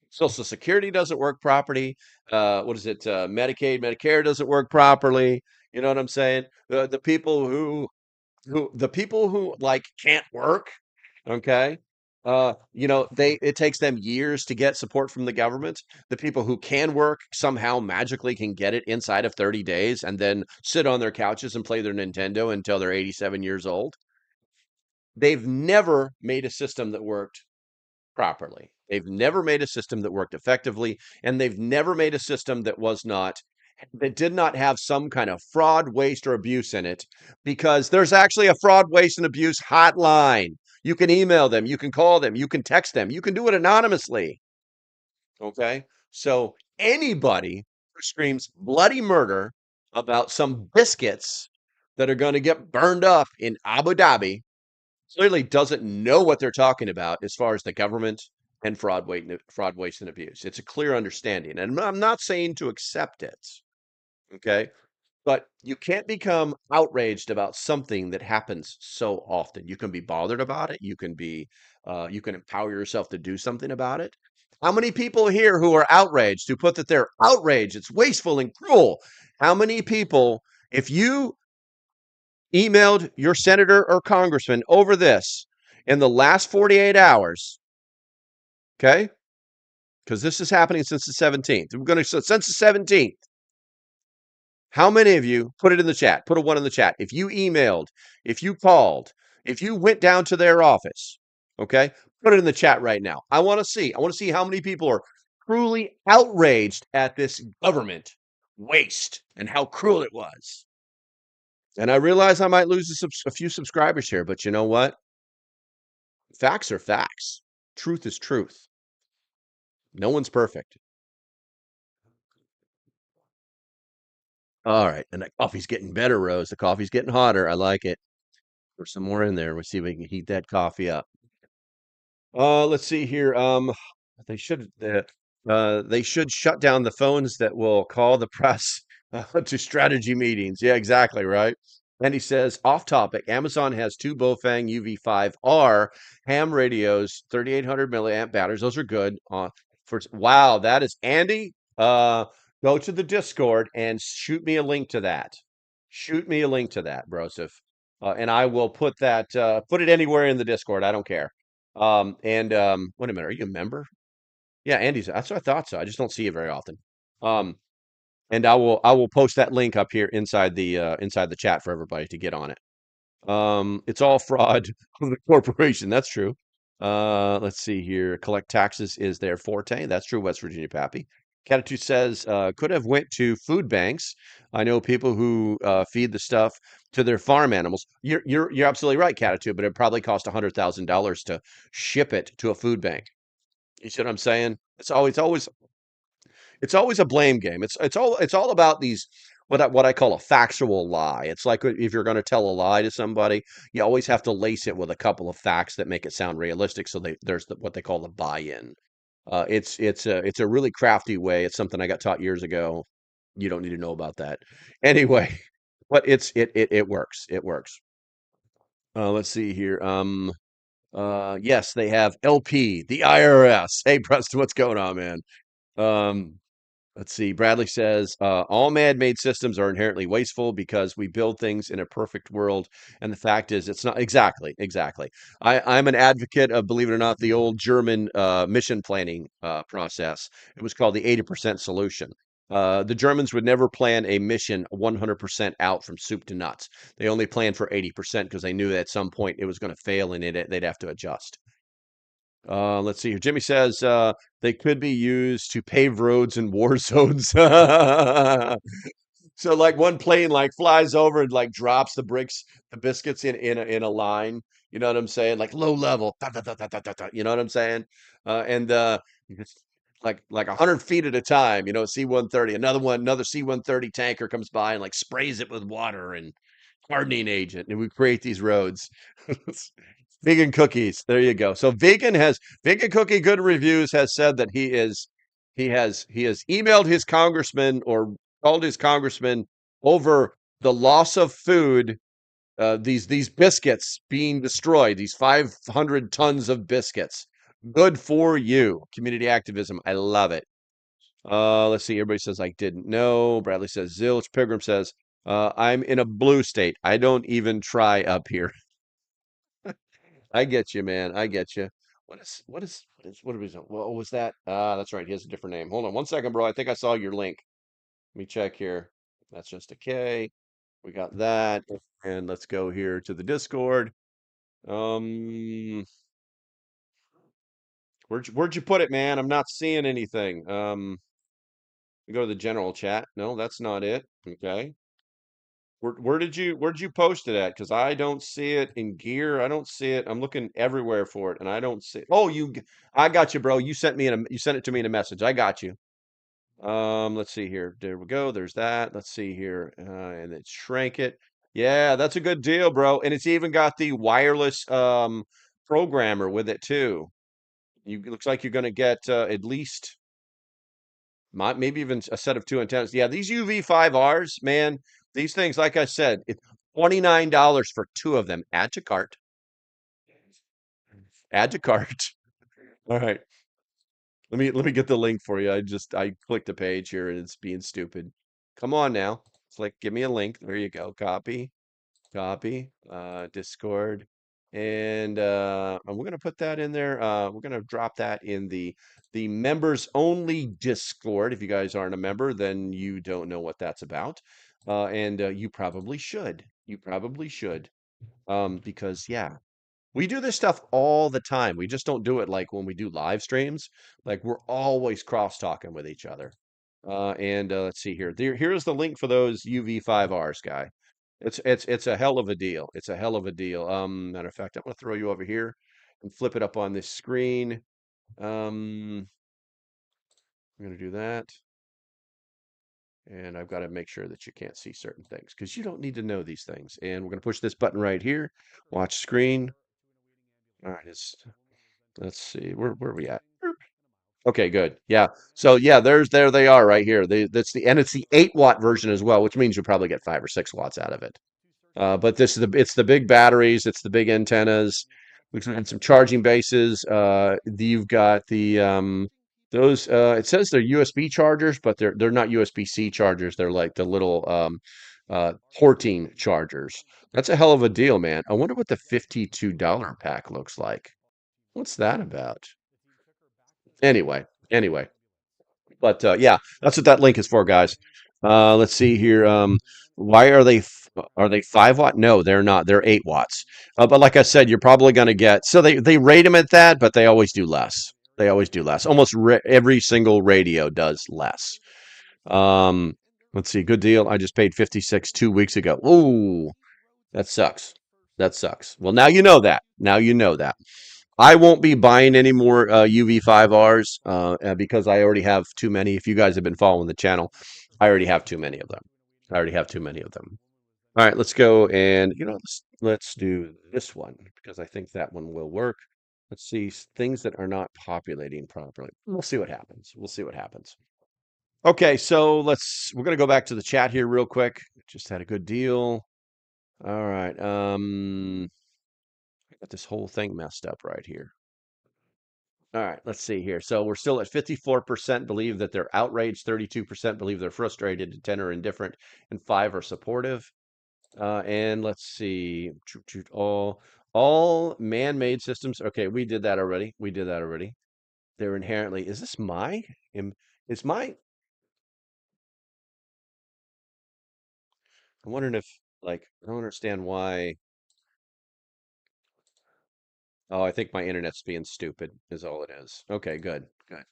B: Social Security doesn't work properly. What is it? Medicaid, Medicare doesn't work properly. You know what I'm saying? The people who like can't work. Okay. It takes them years to get support from the government. The people who can work somehow magically can get it inside of 30 days and then sit on their couches and play their Nintendo until they're 87 years old. They've never made a system that worked properly. They've never made a system that worked effectively, and they've never made a system that did not have some kind of fraud, waste, or abuse in it, because there's actually a fraud, waste, and abuse hotline. You can email them, you can call them, you can text them, you can do it anonymously. Okay. So anybody who screams bloody murder about some biscuits that are going to get burned up in Abu Dhabi clearly doesn't know what they're talking about as far as the government and fraud, waste, and abuse. It's a clear understanding. And I'm not saying to accept it. Okay. But you can't become outraged about something that happens so often. You can be bothered about it. You can empower yourself to do something about it. How many people here who are outraged, who put that they're outraged, it's wasteful and cruel? How many people, if you emailed your senator or congressman over this in the last 48 hours, okay? Because this is happening since the 17th. We're going to, so since the 17th, how many of you put it in the chat? Put a one in the chat. If you emailed, if you called, if you went down to their office, okay? Put it in the chat right now. I want to see. I want to see how many people are truly outraged at this government waste and how cruel it was. And I realize I might lose a few subscribers here, but you know what? Facts are facts. Truth is truth. No one's perfect. All right. And the coffee's getting better, Rose. The coffee's getting hotter. I like it. Pour some more in there. We'll see if we can heat that coffee up. Let's see here. They should they should shut down the phones that will call the press to strategy meetings. Yeah, exactly, right. And he says, off topic, Amazon has two Bofang UV5R ham radios, 3800 milliamp batteries. Those are good. Wow, that is Andy. Go to the Discord and shoot me a link to that. Shoot me a link to that, Broseph. And I will put it anywhere in the Discord. I don't care. Wait a minute, are you a member? Yeah, Andy's. That's what I thought so. I just don't see it very often. Um, and I will post that link up here inside the chat for everybody to get on it. It's all fraud of the corporation. That's true. Let's see here. Collect taxes is their forte. That's true, West Virginia Pappy. Catitude says could have went to food banks. I know people who feed the stuff to their farm animals. You're absolutely right, Catitude, but it probably cost $100,000 to ship it to a food bank. You see what I'm saying? It's always a blame game. It's all about these what I call a factual lie. It's like if you're going to tell a lie to somebody, you always have to lace it with a couple of facts that make it sound realistic. So there's what they call the buy-in. It's a really crafty way. It's something I got taught years ago. You don't need to know about that anyway. But it works. It works. Let's see here. Yes, they have LP, the IRS. Hey, Preston, what's going on, man? Um, Let's see. Bradley says, all man-made systems are inherently wasteful because we build things in a perfect world. And the fact is, it's not exactly, exactly. I'm an advocate of, believe it or not, the old German mission planning process. It was called the 80% solution. The Germans would never plan a mission 100% out from soup to nuts. They only planned for 80% because they knew that at some point it was going to fail and they'd have to adjust. Let's see here. Jimmy says they could be used to pave roads in war zones. So like one plane like flies over and like drops the biscuits in a line. You know what I'm saying? Like low level. Ta, ta, ta, ta, ta, ta, ta, you know what I'm saying? And it's like 100 feet at a time. C-130. Another C-130 tanker comes by and like sprays it with water and hardening agent, and we create these roads. Vegan cookies. There you go. So vegan cookie good reviews has said that he has emailed his congressman or called his congressman over the loss of food. These biscuits being destroyed. These 500 tons of biscuits. Good for you. Community activism. I love it. Let's see. Everybody says I didn't know. Bradley says zilch. Pilgrim says I'm in a blue state. I don't even try up here. I get you, man. I get you. What is what was that? That's right. He has a different name. Hold on one second, bro. I think I saw your link. Let me check here. That's just a K. We got that. And let's go here to the Discord. Um, where'd you put it, man? I'm not seeing anything. We go to the general chat. No, that's not it. Okay. Where'd you post it at? Because I don't see it in gear. I don't see it. I'm looking everywhere for it, and I don't see. Oh, I got you, bro. You sent it to me in a message. I got you. Let's see here. There we go. There's that. Let's see here, and then shrank it. Yeah, that's a good deal, bro. And it's even got the wireless programmer with it too. It looks like you're gonna get at least maybe even a set of two antennas. Yeah, these UV5Rs, man, these things, like I said, it's $29 for two of them. Add to cart. Add to cart. All right. Let me get the link for you. I clicked a page here and it's being stupid. Come on now. It's like give me a link. There you go. Copy, Discord. And we're gonna put that in there. We're gonna drop that in the members only Discord. If you guys aren't a member, then you don't know what that's about. And you probably should. You probably should. Because yeah, we do this stuff all the time. We just don't do it like when we do live streams. Like we're always cross talking with each other. And let's see here. Here's the link for those UV5Rs, guy. It's a hell of a deal. It's a hell of a deal. Matter of fact, I'm gonna throw you over here and flip it up on this screen. I'm gonna do that. And I've got to make sure that you can't see certain things because you don't need to know these things. And we're gonna push this button right here. Watch screen. All right, let's see. Where are we at? Okay, good. Yeah. So yeah, there they are right here. It's the 8 watt version as well, which means you'll probably get 5 or 6 watts out of it. But it's the big batteries, it's the big antennas. We've got some charging bases. You've got the those. It says they're USB chargers, but they're not USB-C chargers. They're like the little porting chargers. That's a hell of a deal, man. I wonder what the $52 pack looks like. What's that about? Anyway. But yeah, that's what that link is for, guys. Let's see here. Why are they 5 watt? No, they're not. They're 8 watts. But like I said, you're probably going to get so they rate them at that, but they always do less. They always do less. Almost every single radio does less. Um, let's see. Good deal. I just paid 56 2 weeks ago. Ooh, that sucks. That sucks. Well, now you know that. Now you know that. I won't be buying any more UV5Rs because I already have too many. If you guys have been following the channel, I already have too many of them. I already have too many of them. All right, let's go and let's do this one because I think that one will work. Let's see things that are not populating properly. We'll see what happens. We'll see what happens. Okay, so we're gonna go back to the chat here real quick. Just had a good deal. All right. I got this whole thing messed up right here. All right, let's see here. So we're still at 54% believe that they're outraged, 32% believe they're frustrated, 10 are indifferent, and 5 are supportive. And let's see, all man-made systems. Okay, we did that already. We did that already. They're inherently. Is this my? Is my? I'm wondering if I don't understand why. Oh, I think my internet's being stupid. Is all it is. Okay, good, good.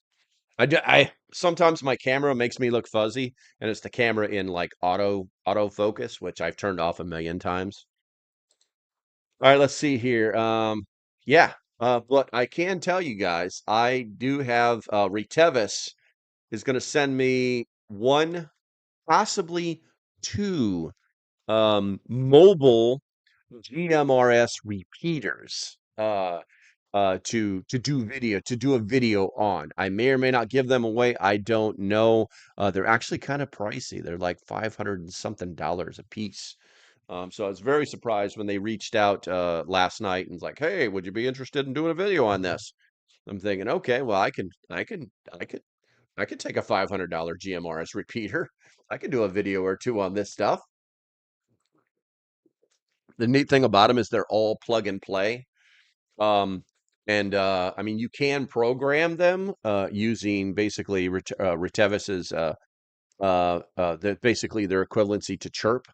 B: I sometimes my camera makes me look fuzzy, and it's the camera in like autofocus, which I've turned off a million times. All right, let's see here. Yeah, but I can tell you guys, I do have Retevis is going to send me one, possibly two mobile GMRS repeaters. To do a video on. I may or may not give them away. I don't know. They're actually kind of pricey. They're like 500 and something dollars a piece. So I was very surprised when they reached out last night and was like, "Hey, would you be interested in doing a video on this?" I'm thinking, okay, well, I could take a $500 GMRS repeater. I could do a video or two on this stuff. The neat thing about them is they're all plug and play. Um, and I mean, you can program them using basically Retevis's that basically their equivalency to chirp.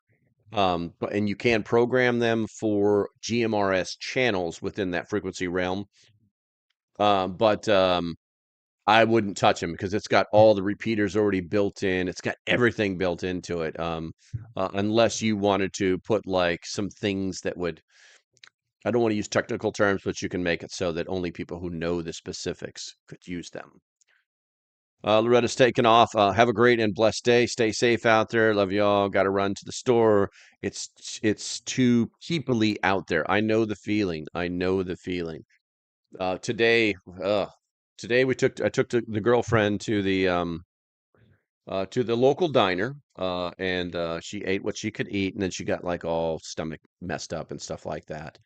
B: And you can program them for GMRS channels within that frequency realm. But I wouldn't touch them because it's got all the repeaters already built in. It's got everything built into it. Unless you wanted to put like some things that would, I don't want to use technical terms, but you can make it so that only people who know the specifics could use them. Loretta's taking off. Have a great and blessed day. Stay safe out there. Love y'all. Got to run to the store. It's too peoply out there. I know the feeling. I know the feeling. Today, today I took the girlfriend to the local diner, and she ate what she could eat, and then she got like all stomach messed up and stuff like that.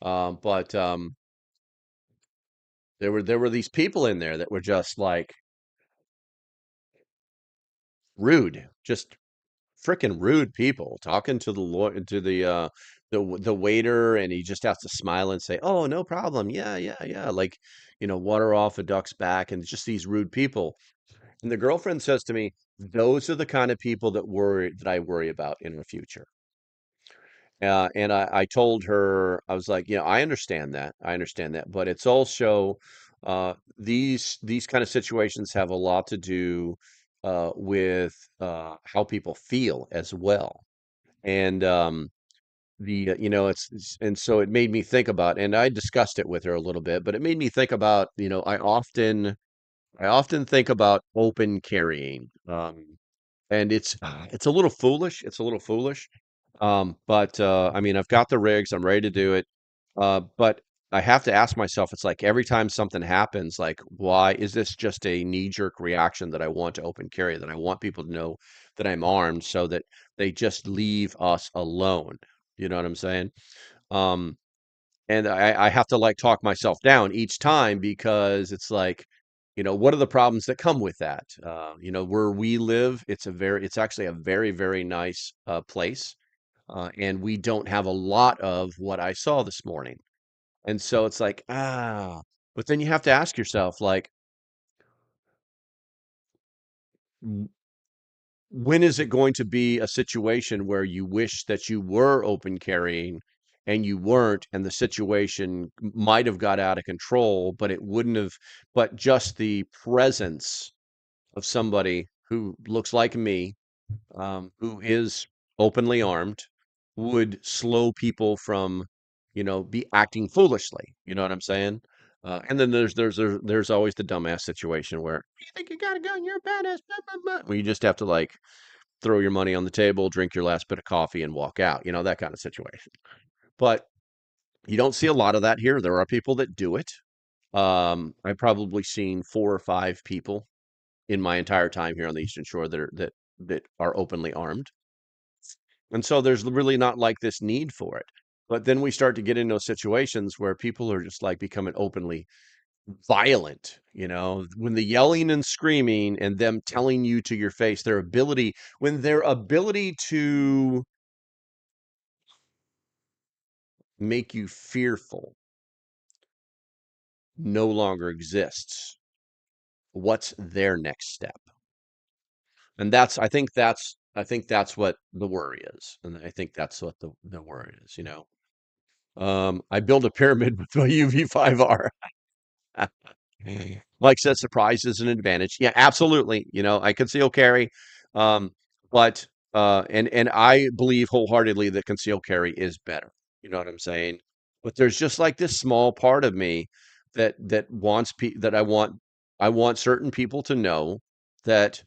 B: But there were these people in there that were just like rude, just freaking rude people talking to the the waiter, and he just has to smile and say, "Oh, no problem. Yeah, yeah, yeah." Like, water off a duck's back, and just these rude people. And the girlfriend says to me, "Those are the kind of people that I worry about in the future." And I told her, I was like, I understand that, but it's also these kind of situations have a lot to do with how people feel as well. And and so it made me think about, and I discussed it with her a little bit, but it made me think about, I often think about open carrying. And it's a little foolish. It's a little foolish. But I mean, I've got the rigs. I'm ready to do it. But I have to ask myself, it's like every time something happens, like, why is this just a knee-jerk reaction that I want to open carry, that I want people to know that I'm armed so that they just leave us alone? You know what I'm saying? Um, and I have to like talk myself down each time because it's like, what are the problems that come with that? Where we live, it's actually a very, very nice place. And we don't have a lot of what I saw this morning. And so it's like, but then you have to ask yourself, like, when is it going to be a situation where you wish that you were open carrying and you weren't, and the situation might have got out of control, but it wouldn't have, but just the presence of somebody who looks like me, who is openly armed, would slow people from, be acting foolishly. You know what I'm saying? And then there's always the dumbass situation where you think you got a gun, you're a badass, blah, blah, blah. Where you just have to like throw your money on the table, drink your last bit of coffee, and walk out. That kind of situation. But you don't see a lot of that here. There are people that do it. I've probably seen 4 or 5 people in my entire time here on the Eastern Shore that are openly armed. And so there's really not like this need for it. But then we start to get into those situations where people are just like becoming openly violent, when the yelling and screaming and them telling you to your face, when their ability to make you fearful no longer exists. What's their next step? And I think that's what the worry is. And I think that's what the worry is. I build a pyramid with my UV5R. Like said, surprise is an advantage. Yeah, absolutely. I conceal carry. Um, but and I believe wholeheartedly that conceal carry is better. You know what I'm saying? But there's just like this small part of me that I want certain people to know that,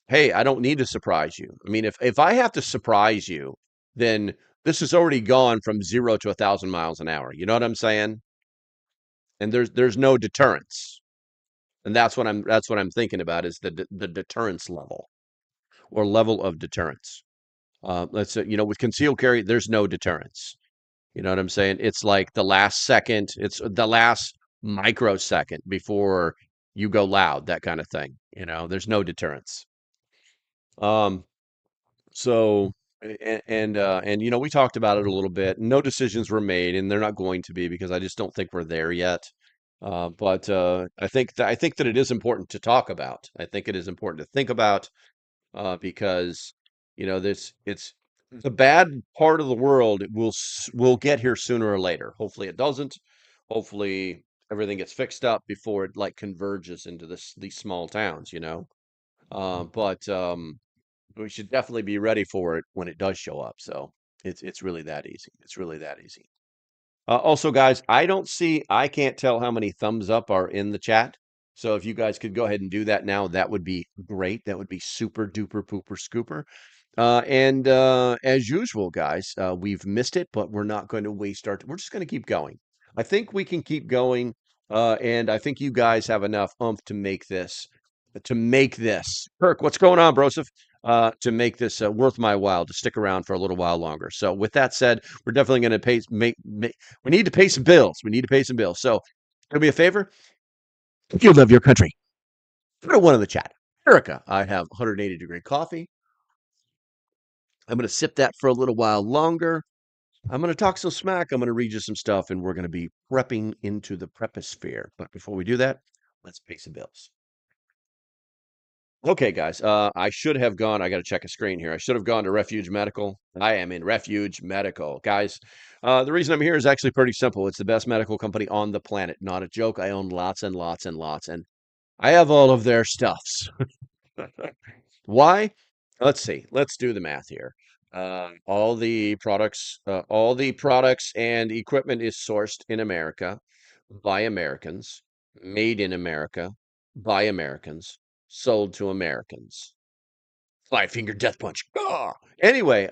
B: hey, I don't need to surprise you. I mean, if I have to surprise you, then this has already gone from 0 to 1,000 miles an hour. You know what I'm saying? And there's no deterrence. And that's what I'm thinking about, is the deterrence level, or level of deterrence. Let's say, with concealed carry, there's no deterrence. You know what I'm saying? It's like the last second, it's the last microsecond before you go loud, that kind of thing. There's no deterrence. Um, so And you know, we talked about it a little bit. No decisions were made, and they're not going to be because I just don't think we're there yet. But I think that it is important to talk about. I think it is important to think about because you know this it's the bad part of the world will get here sooner or later. Hopefully it doesn't. Hopefully everything gets fixed up before it like converges into these small towns, you know. But we should definitely be ready for it when it does show up. So it's really that easy. It's really that easy. Also, guys, I can't tell how many thumbs up are in the chat. So if you guys could go ahead and do that now, that would be great. That would be super duper pooper scooper. And as usual, guys, we've missed it, but we're not going to waste we're just going to keep going. I think we can keep going. And I think you guys have enough oomph to make this. Kirk, what's going on, Broseph? To make this worth my while to stick around for a little while longer. So with that said, we're definitely going to we need to pay some bills. We need to pay some bills. So do me a favor. If you love your country, put a one in the chat. Erica, I have 180-degree coffee. I'm going to sip that for a little while longer. I'm going to talk some smack. I'm going to read you some stuff, and we're going to be prepping into the preposphere. But before we do that, let's pay some bills. Okay, guys. I should have gone. I got to check a screen here. I should have gone to Refuge Medical. I am in Refuge Medical, guys. The reason I'm here is actually pretty simple. It's the best medical company on the planet. Not a joke. I own lots and lots and lots, and I have all of their stuffs. Why? Let's see. Let's do the math here. All the products and equipment is sourced in America by Americans, made in America by Americans, sold to Americans. Five finger death punch. Ah! Anyway,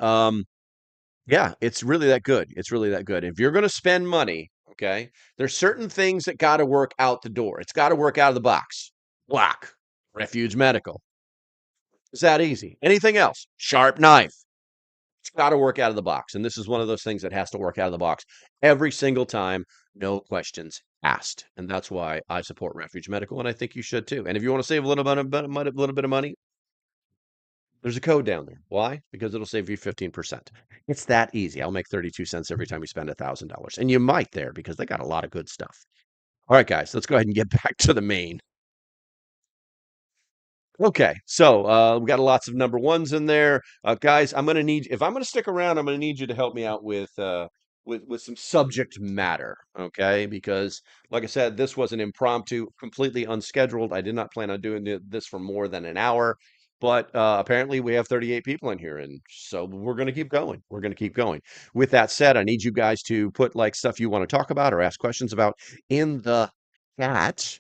B: yeah, it's really that good. It's really that good. If you're going to spend money, okay, there's certain things that got to work out the door. It's got to work out of the box. Block, Refuge Medical. It's that easy. Anything else? Sharp knife. It's got to work out of the box. And this is one of those things that has to work out of the box every single time, no questions asked. And that's why I support Refuge Medical, and I think you should too. And if you want to save a little bit of money, there's a code down there. Why? Because it'll save you 15%. It's that easy. I'll make 32 cents every time you spend $1,000. And you might there because they got a lot of good stuff. All right, guys, let's go ahead and get back to the main. Okay, so we got lots of number ones in there, guys. If I'm gonna stick around, I'm gonna need you to help me out with some subject matter, okay? Because, like I said, this was an impromptu, completely unscheduled. I did not plan on doing this for more than an hour, but apparently we have 38 people in here, and so we're gonna keep going. We're gonna keep going. With that said, I need you guys to put like stuff you want to talk about or ask questions about in the chat.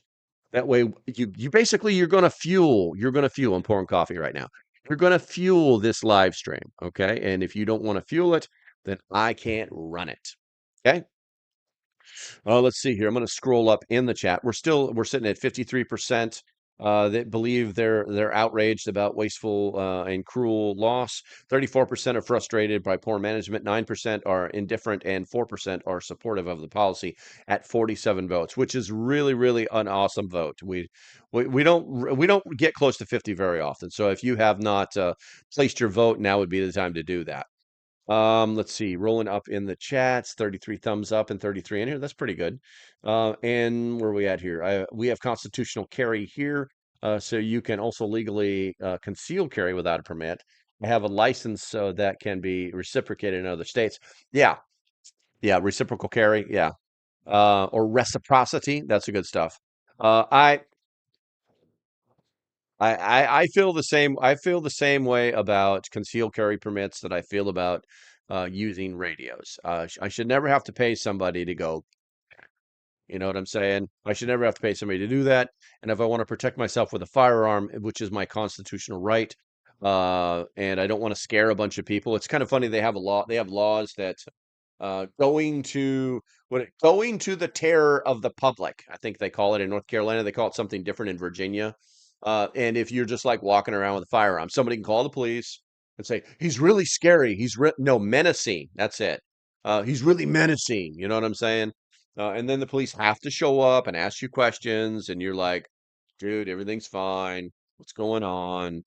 B: That way you basically you're gonna fuel. I'm pouring coffee right now. You're gonna fuel this live stream, okay? And if you don't want to fuel it, then I can't run it. Okay? Let's see here. I'm going to scroll up in the chat. We're sitting at 53% that believe they're outraged about wasteful and cruel loss. 34% are frustrated by poor management. 9% are indifferent, and 4% are supportive of the policy at 47 votes, which is really, really an awesome vote. We don't get close to 50 very often. So if you have not placed your vote, now would be the time to do that. Let's see, rolling up in the chats, 33 thumbs up and 33 in here. That's pretty good. And where are we at here? We have constitutional carry here. So you can also legally conceal carry without a permit. I have a license so that can be reciprocated in other states. Yeah, yeah, reciprocal carry, yeah. Or reciprocity, that's the good stuff. Uh, I I feel the same. I feel the same way about concealed carry permits that I feel about using radios. I should never have to pay somebody to go. You know what I'm saying? I should never have to pay somebody to do that. And if I want to protect myself with a firearm, which is my constitutional right, and I don't want to scare a bunch of people, it's kind of funny. They have a law. They have laws that going to the terror of the public. I think they call it in North Carolina. They call it something different in Virginia. And if you're just like walking around with a firearm, somebody can call the police and say, he's really scary. No, menacing. That's it. He's really menacing. You know what I'm saying? And then the police have to show up and ask you questions. And you're like, dude, everything's fine. What's going on?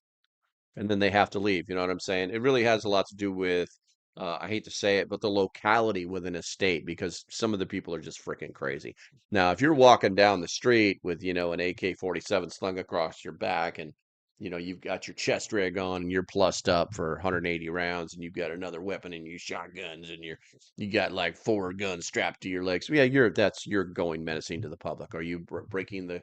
B: and then they have to leave. You know what I'm saying? It really has a lot to do with, I hate to say it, but the locality within a state because some of the people are just freaking crazy. Now, if you're walking down the street with, an AK-47 slung across your back and, you've got your chest rig on and you're plussed up for 180 rounds and you've got another weapon and you shotguns and you got like four guns strapped to your legs. Yeah, you're going menacing to the public. Are you breaking the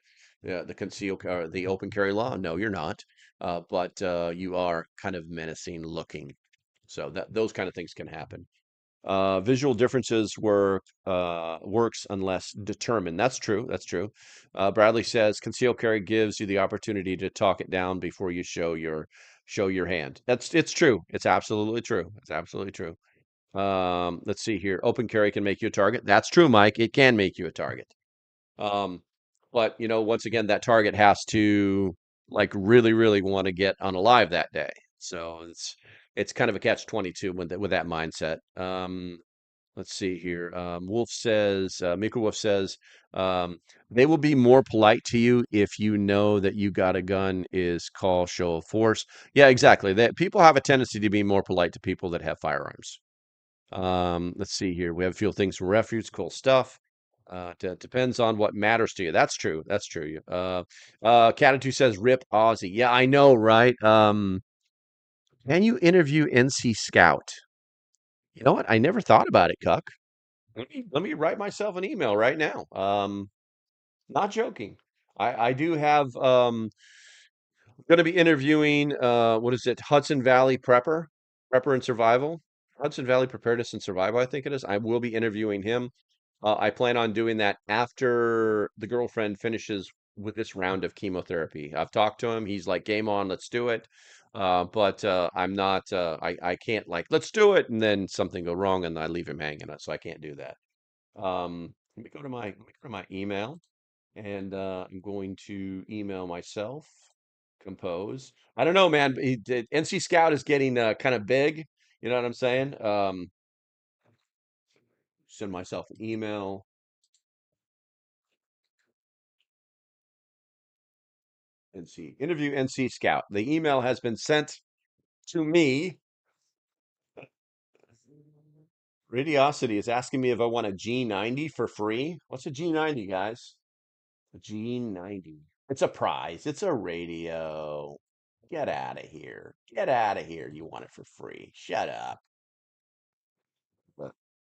B: conceal or the open carry law? No, you're not, but you are kind of menacing looking. So that those kind of things can happen. Visual differences works unless determined. That's true. That's true. Bradley says concealed carry gives you the opportunity to talk it down before you show your hand. It's true. It's absolutely true. It's absolutely true. Let's see here. Open carry can make you a target. That's true, Mike. It can make you a target. Um, but once again, that target has to like really, really want to get unalive that day. So it's kind of a catch-22 with that mindset. Let's see here. Mika Wolf says, they will be more polite to you if you know that you got a gun is call show of force. Yeah, exactly. That people have a tendency to be more polite to people that have firearms. Let's see here. We have a few things from refuge. Cool stuff. Depends on what matters to you. That's true. That's true. Catatu says, "Rip Aussie." Yeah, I know, right? Can you interview NC Scout? You know what? I never thought about it, Cuck. Let me write myself an email right now. Not joking. I do have. Going to be interviewing. What is it? Hudson Valley Prepper and Survival. Hudson Valley Preparedness and Survival. I think it is. I will be interviewing him. I plan on doing that after the girlfriend finishes with this round of chemotherapy. I've talked to him. He's like, game on, let's do it. But I'm not, I can't like, let's do it. And then something go wrong and I leave him hanging. So I can't do that. Let me go to my email and I'm going to email myself, compose. I don't know, man. NC Scout is getting kind of big. You know what I'm saying? Send myself an email. Interview NC Scout. The email has been sent to me. Radiosity is asking me if I want a G90 for free. What's a G90, guys? A G90. It's a prize. It's a radio. Get out of here. Get out of here. You want it for free. Shut up.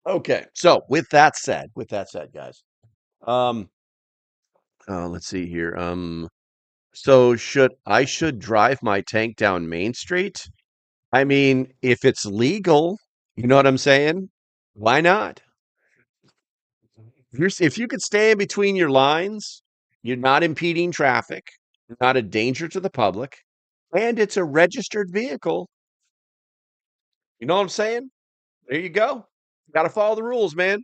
B: Okay. So with that said, guys. Um, let's see here. So should drive my tank down Main Street? I mean, if it's legal, you know what I'm saying? Why not? If you could stay in between your lines, you're not impeding traffic, you're not a danger to the public, and it's a registered vehicle. You know what I'm saying? There you go. Got to follow the rules, man.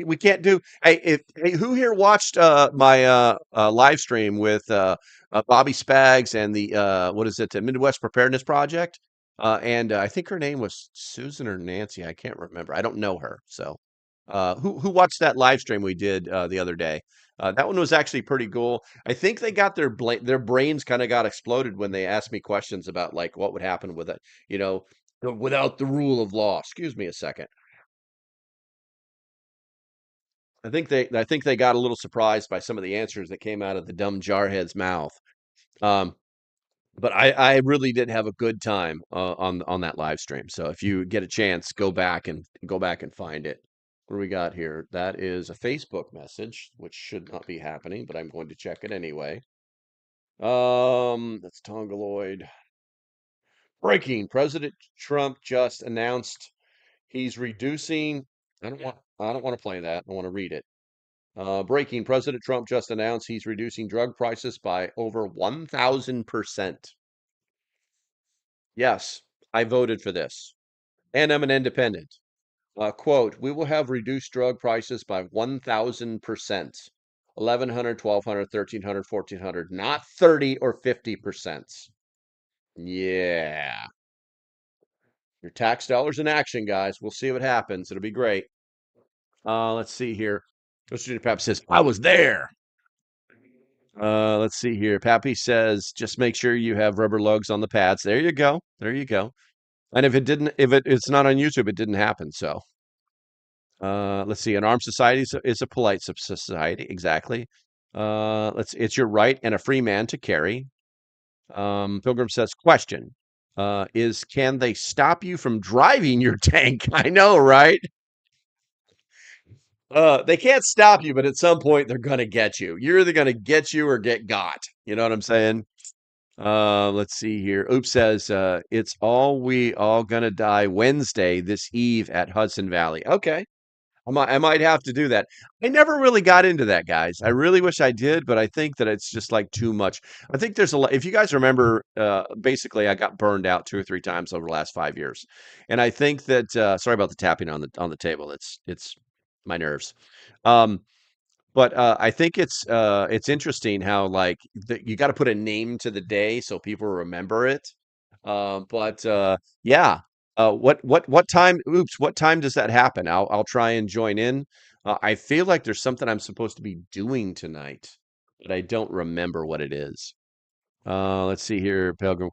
B: We can't do. Hey, who here watched my live stream with Bobby Spags and the what is it, the Midwest Preparedness Project? And I think her name was Susan or Nancy. I can't remember. I don't know her. So, who watched that live stream we did the other day? That one was actually pretty cool. I think they got their brains kind of got exploded when they asked me questions about like what would happen with it, you know, without the rule of law. Excuse me a second. I think they got a little surprised by some of the answers that came out of the dumb jarhead's mouth. Um, but I really did have a good time on that live stream. So if you get a chance, go back and find it. What do we got here? That is a Facebook message, which should not be happening, but I'm going to check it anyway. That's Tongaloid. Breaking. President Trump just announced he's reducing. I don't want to play that. I want to read it. Breaking. President Trump just announced he's reducing drug prices by over 1,000%. Yes, I voted for this. And I'm an independent. Quote, we will have reduced drug prices by 1,000%. 1,100, 1,200, 1,300, 1,400, not 30 or 50%. Yeah. Your tax dollars in action, guys. We'll see what happens. It'll be great. Let's see here. Mr. Pep says, I was there. Let's see here. Pappy says, just make sure you have rubber lugs on the pads. There you go. There you go. And if it didn't, it's not on YouTube, it didn't happen. So, let's see. An armed society is a polite society. Exactly. It's your right and a free man to carry. Pilgrim says, question, can they stop you from driving your tank? I know, right? They can't stop you, but at some point they're gonna get you. You're either gonna get you or get got. You know what I'm saying? Let's see here. Oops says, it's all we all gonna die Wednesday this eve at Hudson Valley. Okay. I might have to do that. I never really got into that, guys. I really wish I did, but I think that it's just like too much. I think there's a lot. If you guys remember, basically, I got burned out 2 or 3 times over the last 5 years, and I think that. Sorry about the tapping on the table. It's my nerves. Um, but I think it's interesting how like you got to put a name to the day so people remember it. But yeah, what time? Oops, what time does that happen? I'll try and join in. I feel like there's something I'm supposed to be doing tonight, but I don't remember what it is. Let's see here. Pilgrim,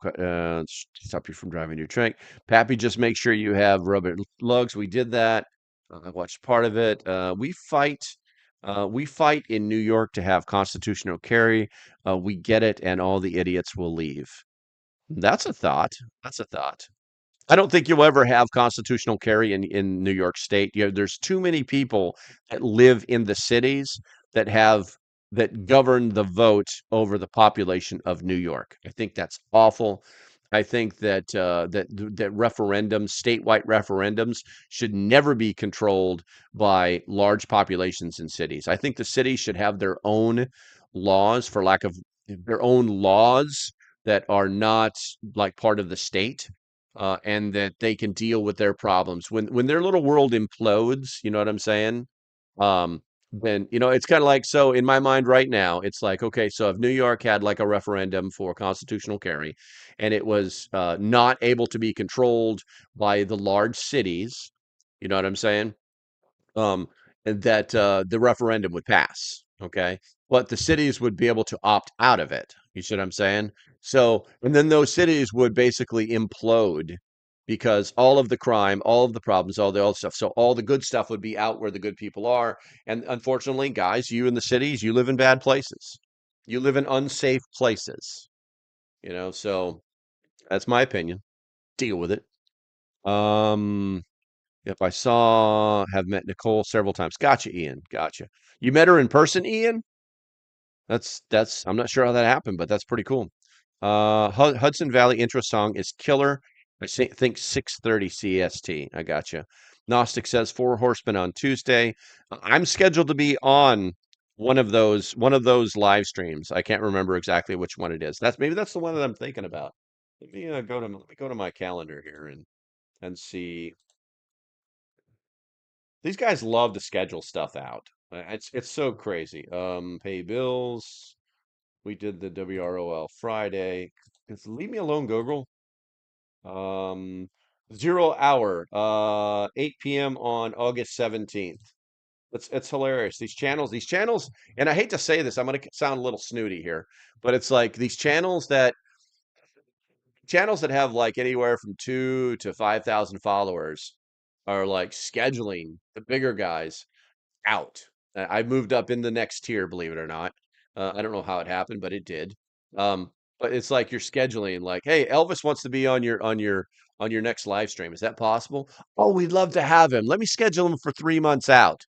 B: stop you from driving your tank. Pappy, just make sure you have rubber lugs. We did that. I watched part of it. We fight in New York to have constitutional carry. We get it, and all the idiots will leave. That's a thought. That's a thought. I don't think you'll ever have constitutional carry in New York State. There's too many people that live in the cities that have that govern the vote over the population of New York. I think that's awful. I think that referendums, statewide referendums, should never be controlled by large populations in cities. I think the cities should have their own laws, for lack of their own laws that are not like part of the state, and that they can deal with their problems when their little world implodes. You know what I'm saying? Um, then it's kind of like, so in my mind right now, it's like, okay, so if New York had like a referendum for constitutional carry, and it was not able to be controlled by the large cities, you know what I'm saying? um, and that the referendum would pass. Okay, but the cities would be able to opt out of it. You see what I'm saying? So, and then those cities would basically implode because all of the crime, all of the problems, all the old stuff. So all the good stuff would be out where the good people are. And unfortunately, guys, you in the cities, you live in bad places. You live in unsafe places. So that's my opinion. Deal with it. Um, If I have met Nicole several times. Gotcha, Ian. Gotcha. You met her in person, Ian? I'm not sure how that happened, but that's pretty cool. Hudson Valley intro song is killer. Think 6:30 CST. I gotcha. Gnostic says Four Horsemen on Tuesday. I'm scheduled to be on one of those live streams. I can't remember exactly which one it is. Maybe that's the one that I'm thinking about. Let me go to my calendar here and see. These guys love to schedule stuff out. It's so crazy. Pay bills. We did the WROL Friday. Leave me alone, Google. Um, 0 hour. 8 p.m. on August 17th. It's hilarious. These channels, and I hate to say this, I'm gonna sound a little snooty here, but it's like these channels that have like anywhere from 2 to 5,000 followers are like scheduling the bigger guys out. I moved up in the next tier, believe it or not. I don't know how it happened, but it did. But it's like you're scheduling, like, hey, Elvis wants to be on your next live stream. Is that possible? Oh, we'd love to have him. Let me schedule him for 3 months out.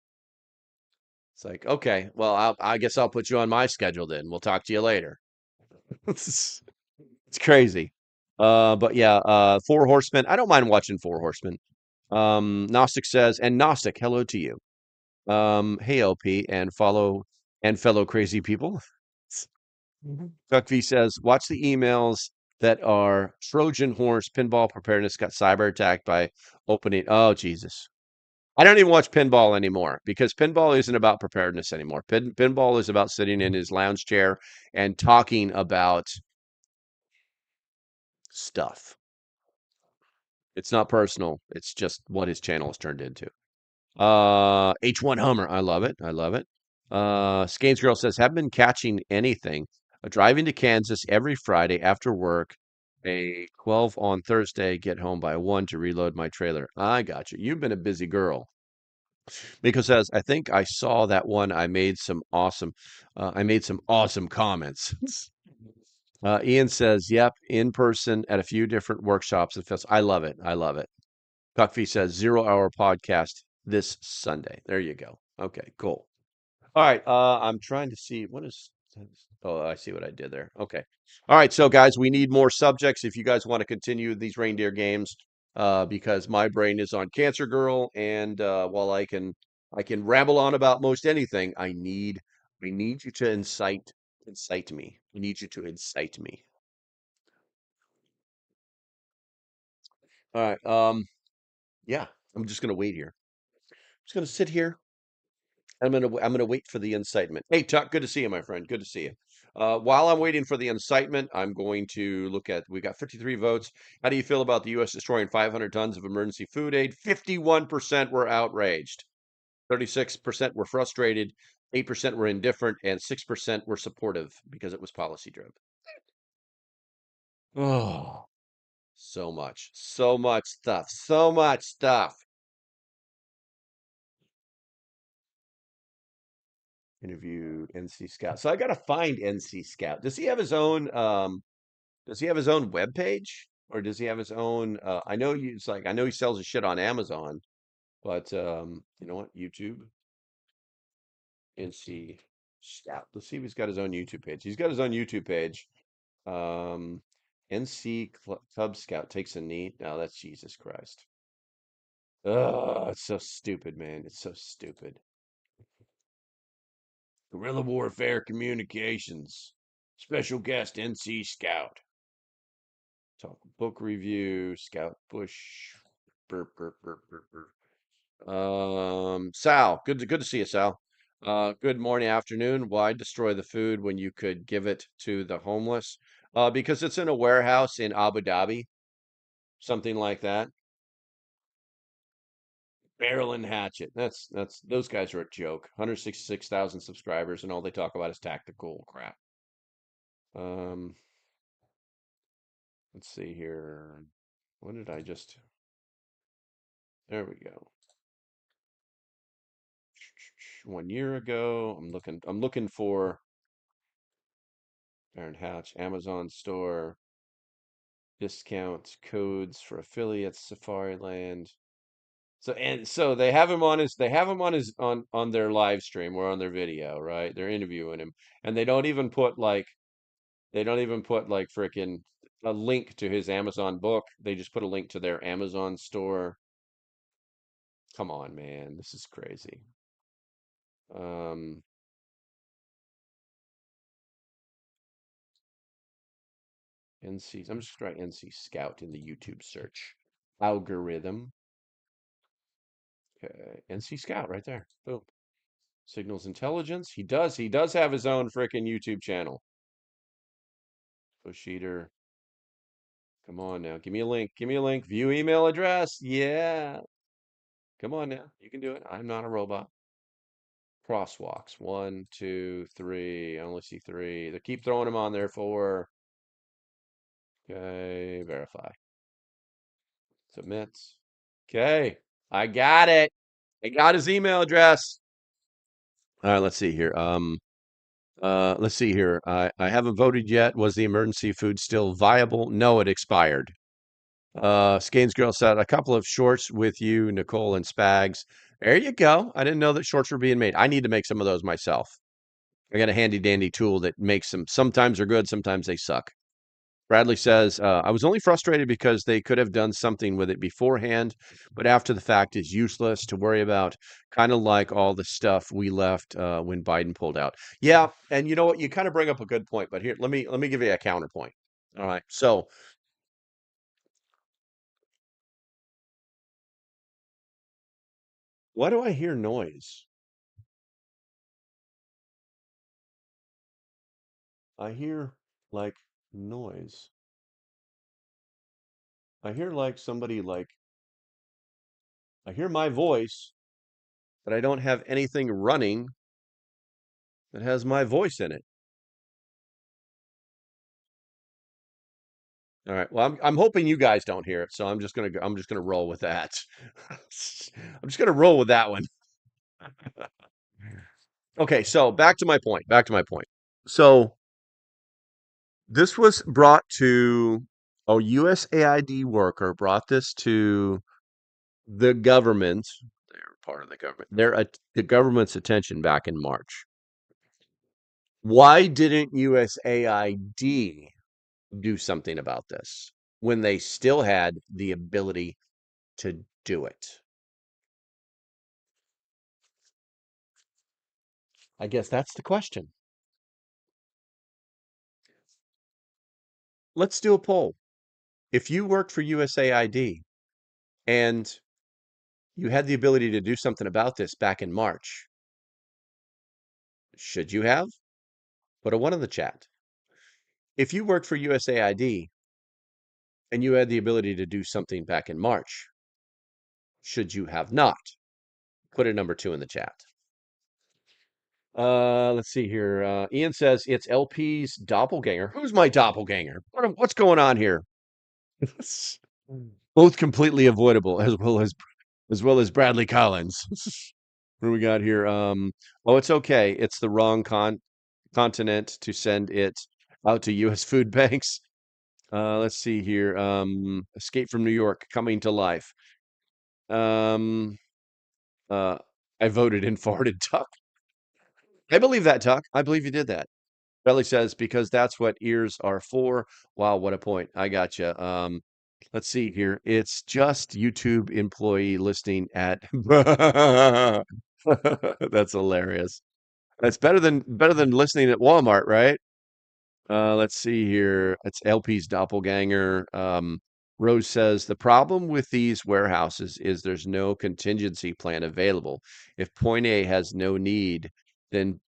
B: It's like, okay, well, I guess I'll put you on my schedule then. We'll talk to you later. It's crazy. But yeah, Four Horsemen. I don't mind watching Four Horsemen. Gnostic says, and Gnostic, hello to you. Hey LP and fellow crazy people. Chuck V says, watch the emails that are Trojan horse pinball preparedness got cyber attacked by opening. Oh Jesus. I don't even watch pinball anymore because pinball isn't about preparedness anymore. Pinball is about sitting in his lounge chair and talking about stuff. It's not personal. It's just what his channel has turned into. H1 Hummer. I love it. I love it. Skanes Girl says, haven't been catching anything. Driving to Kansas every Friday after work, a 12 on Thursday, get home by 1 to reload my trailer. I got you. You've been a busy girl. Because as I think I saw that one, I made some awesome comments. Ian says, yep, in person at a few different workshops and festivals. I love it. I love it. Puckfee says 0 hour podcast this Sunday. There you go. Okay, cool. All right. I'm trying to see what is. Oh, I see what I did there. Okay. All right. So, guys, we need more subjects if you guys want to continue these reindeer games, because my brain is on Cancer Girl, and while I can ramble on about most anything, we need you to incite me. We need you to incite me. All right. Yeah. I'm just gonna wait here. Just gonna sit here. I'm gonna wait for the incitement. Hey, Tuck, good to see you, my friend. Good to see you. While I'm waiting for the incitement, I'm going to look at. We got 53 votes. How do you feel about the U.S. destroying 500 tons of emergency food aid? 51% were outraged. 36% were frustrated. 8% were indifferent, and 6% were supportive because it was policy driven. Oh, so much stuff, so much stuff. Interview NC Scout. So I gotta find NC Scout. Does he have his own? Does he have his own web page, or does he have his own? I know he sells his shit on Amazon, but you know what? YouTube NC Scout. Let's see if he's got his own YouTube page. He's got his own YouTube page. Um, Cub Scout takes a knee. No, that's Jesus Christ. Oh, it's so stupid, man. It's so stupid. Guerrilla Warfare Communications. Special guest NC Scout. Talk book review. Scout Bush. Burp, burp, burp, burp, burp. Sal, good to see you, Sal. Good morning, afternoon. Why destroy the food when you could give it to the homeless? Because it's in a warehouse in Abu Dhabi, something like that. Barrel and Hatchet. That's those guys are a joke. 166,000 subscribers, and all they talk about is tactical crap. Um, let's see here. What did I just? There we go. 1 year ago. I'm looking for Baron Hatch, Amazon store, discounts, codes for affiliates, Safari Land. So they have him on their live stream or on their video, right? They're interviewing him. And they don't even put like freaking a link to his Amazon book. They just put a link to their Amazon store. Come on, man. This is crazy. Um, I'm just trying NC Scout in the YouTube search algorithm. Okay, NC Scout right there. Boom. Signals Intelligence. He does have his own freaking YouTube channel. Push eater. Come on now. Give me a link. Give me a link. View email address. Yeah. Come on now. You can do it. I'm not a robot. Crosswalks. 1, 2, 3. I only see 3. They keep throwing them on there for. Okay. Verify. Submit. Okay. I got it. I got his email address. All right, let's see here. Let's see here. I haven't voted yet. Was the emergency food still viable? No, it expired. Skanes Girl said a couple of shorts with you, Nicole and Spags. There you go. I didn't know that shorts were being made. I need to make some of those myself. I got a handy dandy tool that makes them. Sometimes they're good, sometimes they suck. Bradley says, I was only frustrated because they could have done something with it beforehand, but after the fact is useless to worry about, kind of like all the stuff we left when Biden pulled out. Yeah, and you know what? You kind of bring up a good point, but here, let me give you a counterpoint. All right. So, why do I hear noise? I hear like noise. I hear like somebody like I hear my voice, but I don't have anything running It has my voice in it. All right. Well, I'm hoping you guys don't hear it, so I'm just gonna roll with that. I'm just gonna roll with that one. Okay, so back to my point. Back to my point. So this was brought to a USAID worker brought this to the government. They're part of the government. They're at the government's attention back in March. Why didn't USAID do something about this when they still had the ability to do it? I guess that's the question. Let's do a poll. If you worked for USAID and you had the ability to do something about this back in March, should you have? Put a one in the chat. If you worked for USAID and you had the ability to do something back in March, should you have not? Put a number two in the chat. Let's see here. Ian says it's LP's doppelganger. Who's my doppelganger? What's going on here? Both completely avoidable, as well as Bradley Collins. What do we got here? Oh, it's okay. It's the wrong continent to send it out to U.S. food banks. Let's see here. Escape from New York coming to life. Um, uh, I voted in forwarded Tuck. I believe that, Tuck. I believe you did that. Belly says because that's what ears are for. Wow, what a point. I gotcha. Let's see here. It's just YouTube employee listening at That's hilarious. That's better than listening at Walmart, right? Let's see here. It's LP's doppelganger. Rose says the problem with these warehouses is there's no contingency plan available. If point A has no need, then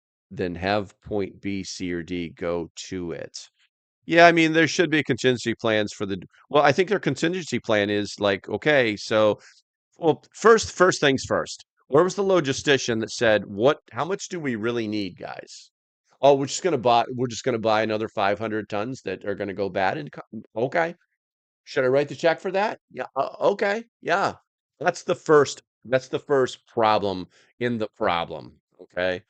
B: have point B, C, or D go to it. Yeah, I mean, there should be contingency plans for the. Well, I think their contingency plan is like, okay, so well, first things first. Where was the logistician that said, "What? How much do we really need, guys?" Oh, we're just gonna buy another 500 tons that are gonna go bad. Okay, should I write the check for that? Yeah. Okay. Yeah. That's the first problem in the problem. Okay.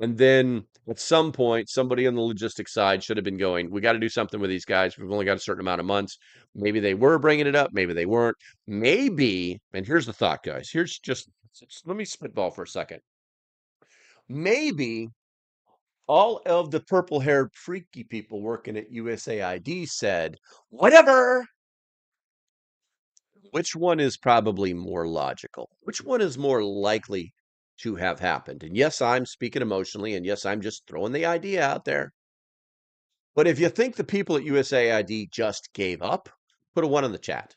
B: And then at some point, somebody on the logistics side should have been going, we got to do something with these guys. We've only got a certain amount of months. Maybe they were bringing it up. Maybe they weren't. Maybe, and here's the thought, guys. Let me spitball for a second. Maybe all of the purple-haired freaky people working at USAID said, whatever. Which one is probably more logical? Which one is more likely to have happened? And yes, I'm speaking emotionally, and yes, I'm just throwing the idea out there. But if you think the people at USAID just gave up, put a one in the chat.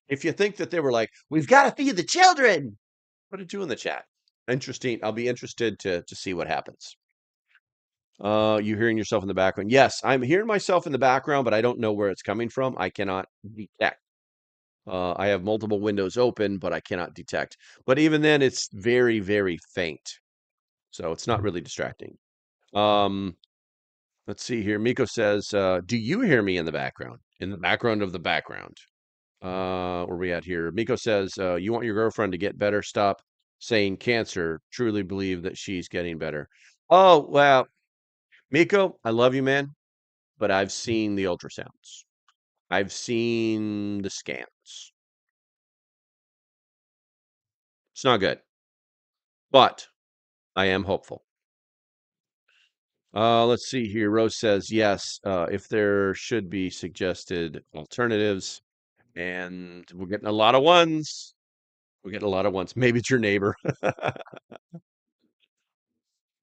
B: If you think that they were like, we've got to feed the children, put a two in the chat. Interesting. I'll be interested to see what happens. You hearing yourself in the background? Yes, I'm hearing myself in the background, but I don't know where it's coming from. I cannot detect. I have multiple windows open, but I cannot detect. But even then, it's very, very faint. So it's not really distracting. Um, let's see here. Miko says, do you hear me in the background? In the background of the background. Where are we at here? Miko says, you want your girlfriend to get better? Stop saying cancer. Truly believe that she's getting better. Oh, well, Miko, I love you, man, but I've seen the ultrasounds. I've seen the scans. It's not good, but I am hopeful. Let's see here. Rose says yes, if there should be suggested alternatives, and we're getting a lot of ones. We're getting a lot of ones. Maybe it's your neighbor.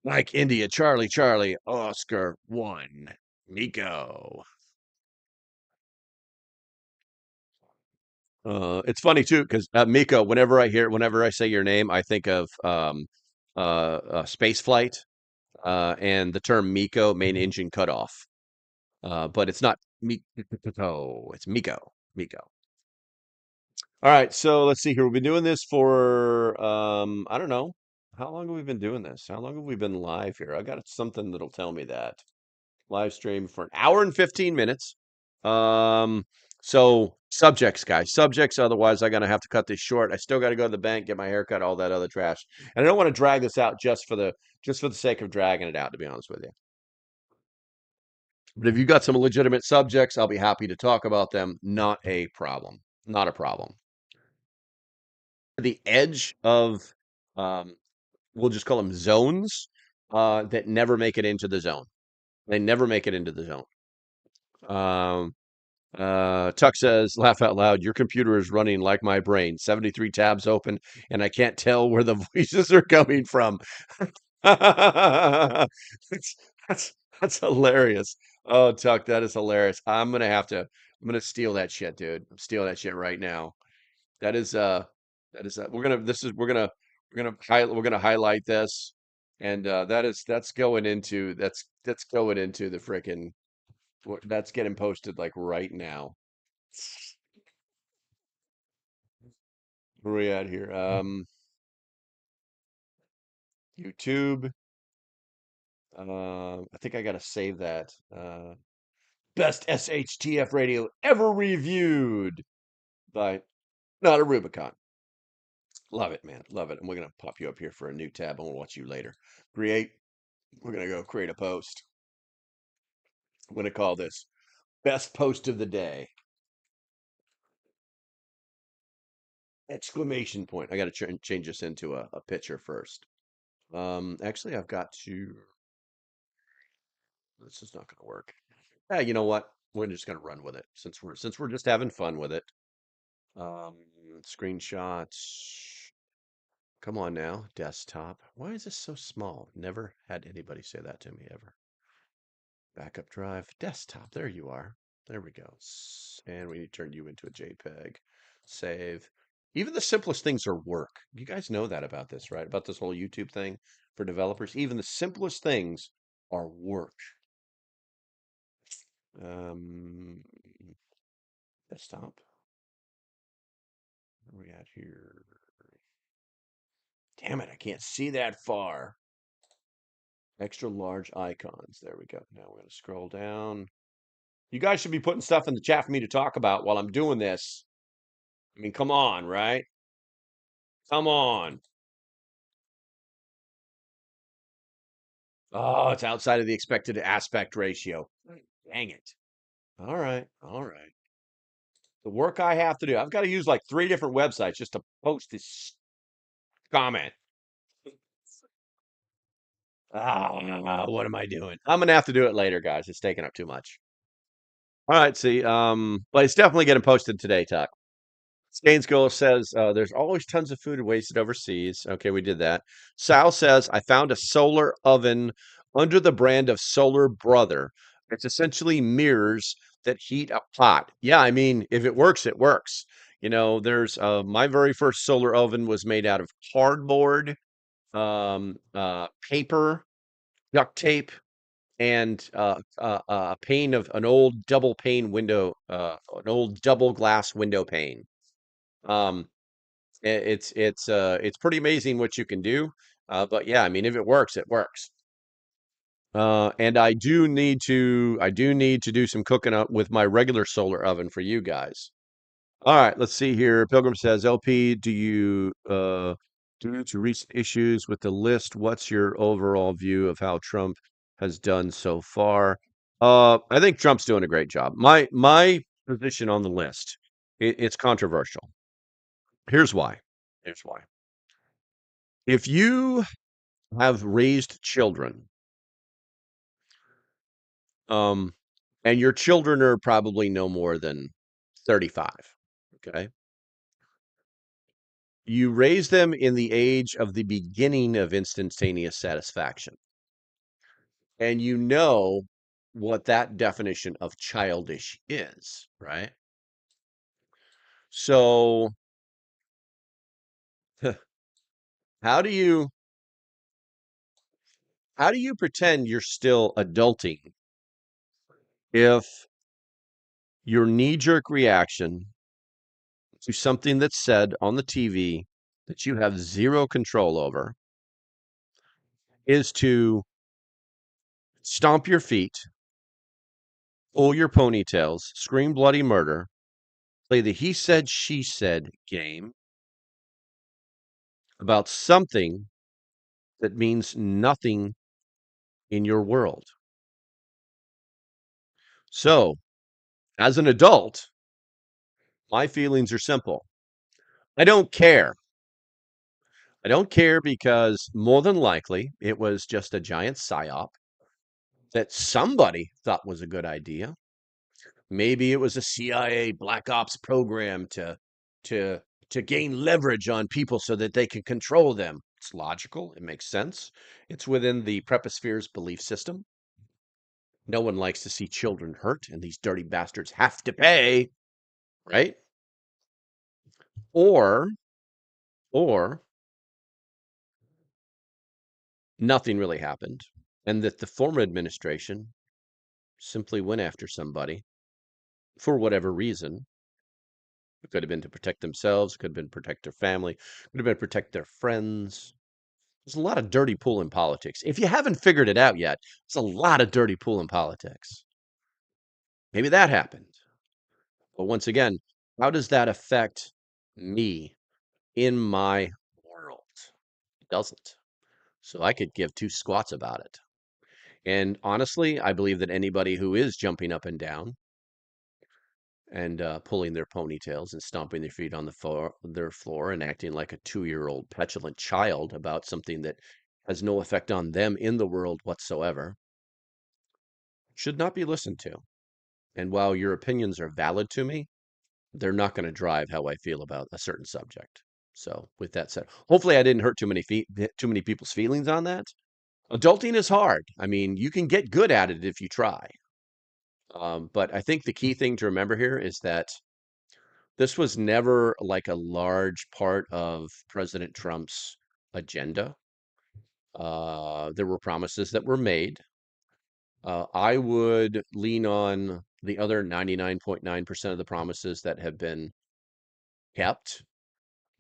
B: Like India, Charlie, Charlie, Oscar, one, Nico. It's funny too because Miko. Whenever I say your name, I think of space flight and the term Miko, main engine cutoff. But it's not Miko. It's Miko. Miko. All right, so let's see here. We've been doing this for I don't know, How long have we been doing this? How long have we been live here? I got something that'll tell me that. Live stream for an hour and 15 minutes. Um, so subjects, guys, subjects. Otherwise, I'm gonna have to cut this short. I still got to go to the bank, get my hair cut, all that other trash. And I don't want to drag this out just for the sake of dragging it out, to be honest with you. But if you got some legitimate subjects, I'll be happy to talk about them. Not a problem. Not a problem. The edge of, um, we'll just call them zones, that never make it into the zone. They never make it into the zone. Um, Tuck says, laugh out loud, your computer is running like my brain. 73 tabs open, and I can't tell where the voices are coming from. that's, that's hilarious. Oh, Tuck, that is hilarious. I'm gonna steal that shit, dude. Steal that shit right now. That is we're gonna highlight this, and that's going into the frickin' that's getting posted like right now. Where are we at here? YouTube. I think I gotta save that. Best SHTF radio ever reviewed by not a Rubicon. Love it, man. Love it. And we're gonna pop you up here for a new tab, and we'll watch you later. Create. We're gonna go create a post. I'm gonna call this best post of the day. Exclamation point. I gotta change this into a picture first. Actually, I've got to. This is not gonna work. Yeah, you know what? We're just gonna run with it since we're just having fun with it. Um, Screenshots. Come on now, desktop. Why is this so small? Never had anybody say that to me ever. Backup drive, desktop. There you are. There we go. And we need to turn you into a JPEG. Save. Even the simplest things are work. You guys know that about this, right? About this whole YouTube thing for developers. Even the simplest things are work. Um, Desktop. Where are we at here? Damn it, I can't see that far. Extra large icons. There we go. Now we're going to scroll down. You guys should be putting stuff in the chat for me to talk about while I'm doing this. I mean, come on, right? Come on. Oh, it's outside of the expected aspect ratio. Dang it. All right. All right. The work I have to do. I've got to use like 3 different websites just to post this comment. Ah, what am I doing? I'm gonna have to do it later, guys. It's taking up too much. All right, see, but it's definitely getting posted today, Tuck. Stainskill says there's always tons of food wasted overseas. Okay, we did that. Sal says I found a solar oven under the brand of Solar Brother. It's essentially mirrors that heat a pot. Yeah, I mean, if it works, it works. There's my very first solar oven was made out of cardboard, paper, duct tape, and a pane of an old double pane window, an old double glass window pane. Um, it's pretty amazing what you can do. But yeah, I mean, if it works, it works. And I do need to do some cooking up with my regular solar oven for you guys. All right, let's see here. Pilgrim says, LP, due to recent issues with the list, what's your overall view of how Trump has done so far? I think Trump's doing a great job. My position on the list, it's controversial. Here's why. Here's why. If you have raised children, um, and your children are probably no more than 35, okay? You raise them in the age of the beginning of instantaneous satisfaction. And you know what that definition of childish is, right? So how do you pretend you're still adulting if your knee-jerk reaction to something that's said on the TV that you have zero control over is to stomp your feet, pull your ponytails, scream bloody murder, play the he said, she said game about something that means nothing in your world. So, as an adult, my feelings are simple. I don't care. I don't care because more than likely it was just a giant psyop that somebody thought was a good idea. Maybe it was a CIA black ops program to to gain leverage on people so that they can control them. It's logical, it makes sense. It's within the preposphere's belief system. No one likes to see children hurt, and these dirty bastards have to pay, right? Or or nothing really happened, and that the former administration simply went after somebody for whatever reason. It could have been to protect themselves, could have been protect their family, could have been protect their friends. There's a lot of dirty pool in politics. If you haven't figured it out yet, there's a lot of dirty pool in politics. Maybe that happened. But once again, how does that affect me in my world? It doesn't. So I could give two squats about it. And honestly, I believe that anybody who is jumping up and down and pulling their ponytails and stomping their feet on their floor and acting like a 2-year-old petulant child about something that has no effect on them in the world whatsoever should not be listened to. And while your opinions are valid to me, they're not going to drive how I feel about a certain subject. So, with that said, hopefully I didn't hurt too many people's feelings on that. Adulting is hard. I mean, you can get good at it if you try. But I think the key thing to remember here is that this was never like a large part of President Trump's agenda. There were promises that were made. I would lean on the other 99.9% of the promises that have been kept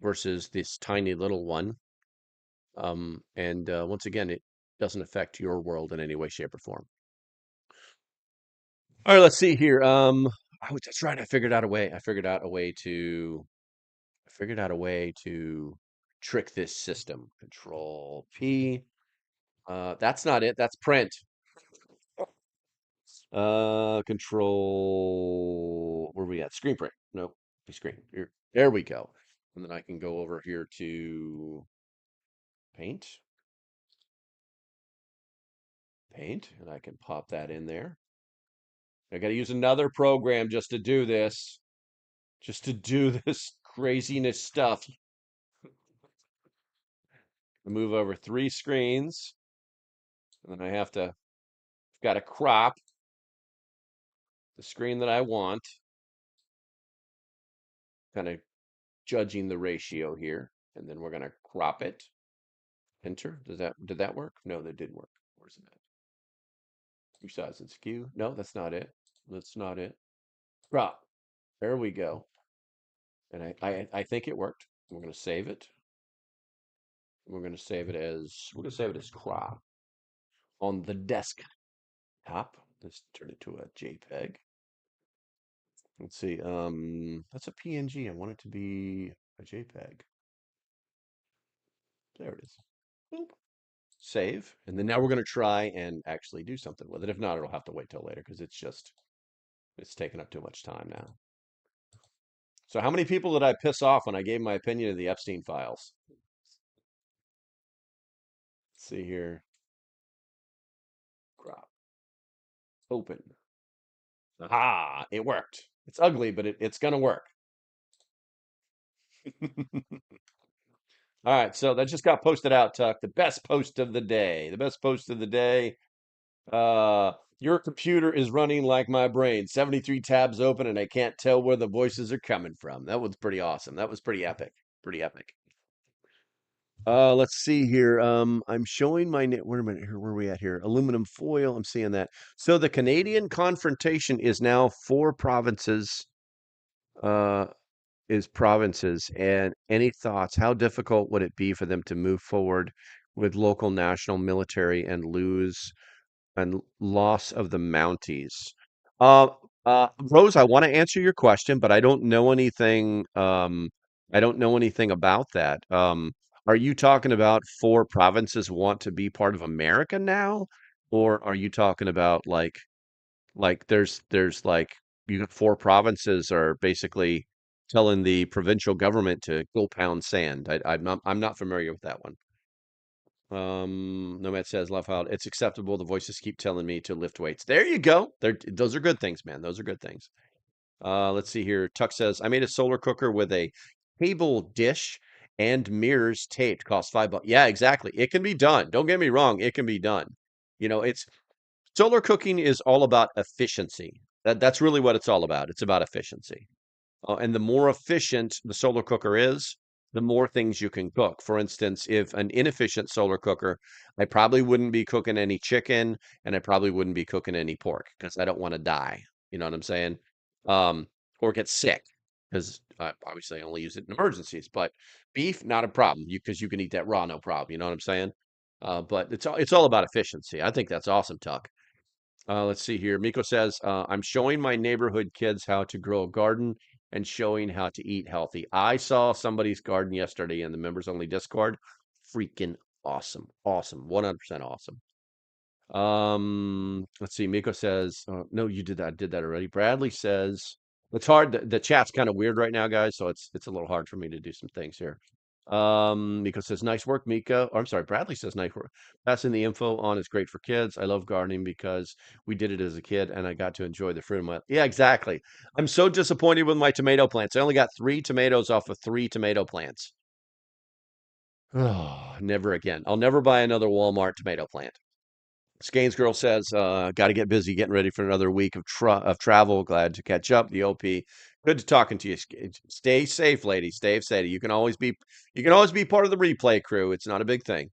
B: versus this tiny little one. And once again, it doesn't affect your world in any way, shape, or form. All right, let's see here. That's right. I figured out a way. I figured out a way to trick this system. Control P. That's not it. That's print. Control. Where are we at? Screen print. No, screen. Here. There we go. And then I can go over here to paint. Paint, and I can pop that in there. I got to use another program just to do this. Just to do this craziness stuff. Move over 3 screens. And then got to crop the screen that I want. Kind of judging the ratio here. And then we're going to crop it. Enter. Did that work? No, that didn't work. Where's it at? Two size and skew. No, that's not it. That's not it. Crop. There we go. And I think it worked. We're going to save it. We're going to save it as crop on the desktop. Let's turn it to a JPEG. Let's see. That's a PNG. I want it to be a JPEG. There it is. Boop. Save. And then now we're going to try and actually do something with it. If not, it'll have to wait till later because it's taking up too much time now. So how many people did I piss off when I gave my opinion of the Epstein files? Let's see here. Crop. Open. Aha, it worked. It's ugly, but it's going to work. All right, so that just got posted out, Tuck. The best post of the day. The best post of the day. Your computer is running like my brain. 73 tabs open, and I can't tell where the voices are coming from. That was pretty awesome. That was pretty epic. Pretty epic. Let's see here. I'm showing my wait a minute here. Where are we at here? Aluminum foil. I'm seeing that. So the Canadian confrontation is now 4 provinces. Is provinces. And any thoughts? How difficult would it be for them to move forward with local national military and loss of the Mounties. Uh, Rose, I want to answer your question, but I don't know anything. I don't know anything about that. Are you talking about four provinces want to be part of America now, or are you talking about like there's like you got four provinces are basically telling the provincial government to go pound sand? I'm not familiar with that one. Nomad says, love how it's acceptable. The voices keep telling me to lift weights. There you go. Those are good things, man. Those are good things. Let's see here. Tuck says, I made a solar cooker with a cable dish and mirrors taped. Cost $5. Yeah, exactly. It can be done. Don't get me wrong. It can be done. It's solar cooking is all about efficiency. That's really what it's all about. It's about efficiency. And the more efficient the solar cooker is, the more things you can cook. For instance, if an inefficient solar cooker, I probably wouldn't be cooking any chicken and I probably wouldn't be cooking any pork because I don't want to die. You know what I'm saying? Um, or get sick because obviously I only use it in emergencies. But beef, not a problem. Because you can eat that raw, no problem. You know what I'm saying? But it's all about efficiency. I think that's awesome, Tuck. Let's see here. Miko says, I'm showing my neighborhood kids how to grow a garden and showing how to eat healthy. I saw somebody's garden yesterday in the members only Discord. Freaking awesome. Awesome. 100% awesome. Let's see. Miko says, no, you did that. I did that already. Bradley says, it's hard. The chat's kind of weird right now, guys, so it's a little hard for me to do some things here. Miko says, nice work, Mika. Or I'm sorry, Bradley says, nice work. Passing the info on is great for kids. I love gardening because we did it as a kid and I got to enjoy the fruit of my. Yeah, exactly. I'm so disappointed with my tomato plants. I only got 3 tomatoes off of 3 tomato plants. Oh, never again. I'll never buy another Walmart tomato plant. Scanes Girl says, got to get busy getting ready for another week of travel. Glad to catch up. The OP. Good to talking to you. Stay safe, lady. Stay safe. You can always be part of the replay crew. It's not a big thing.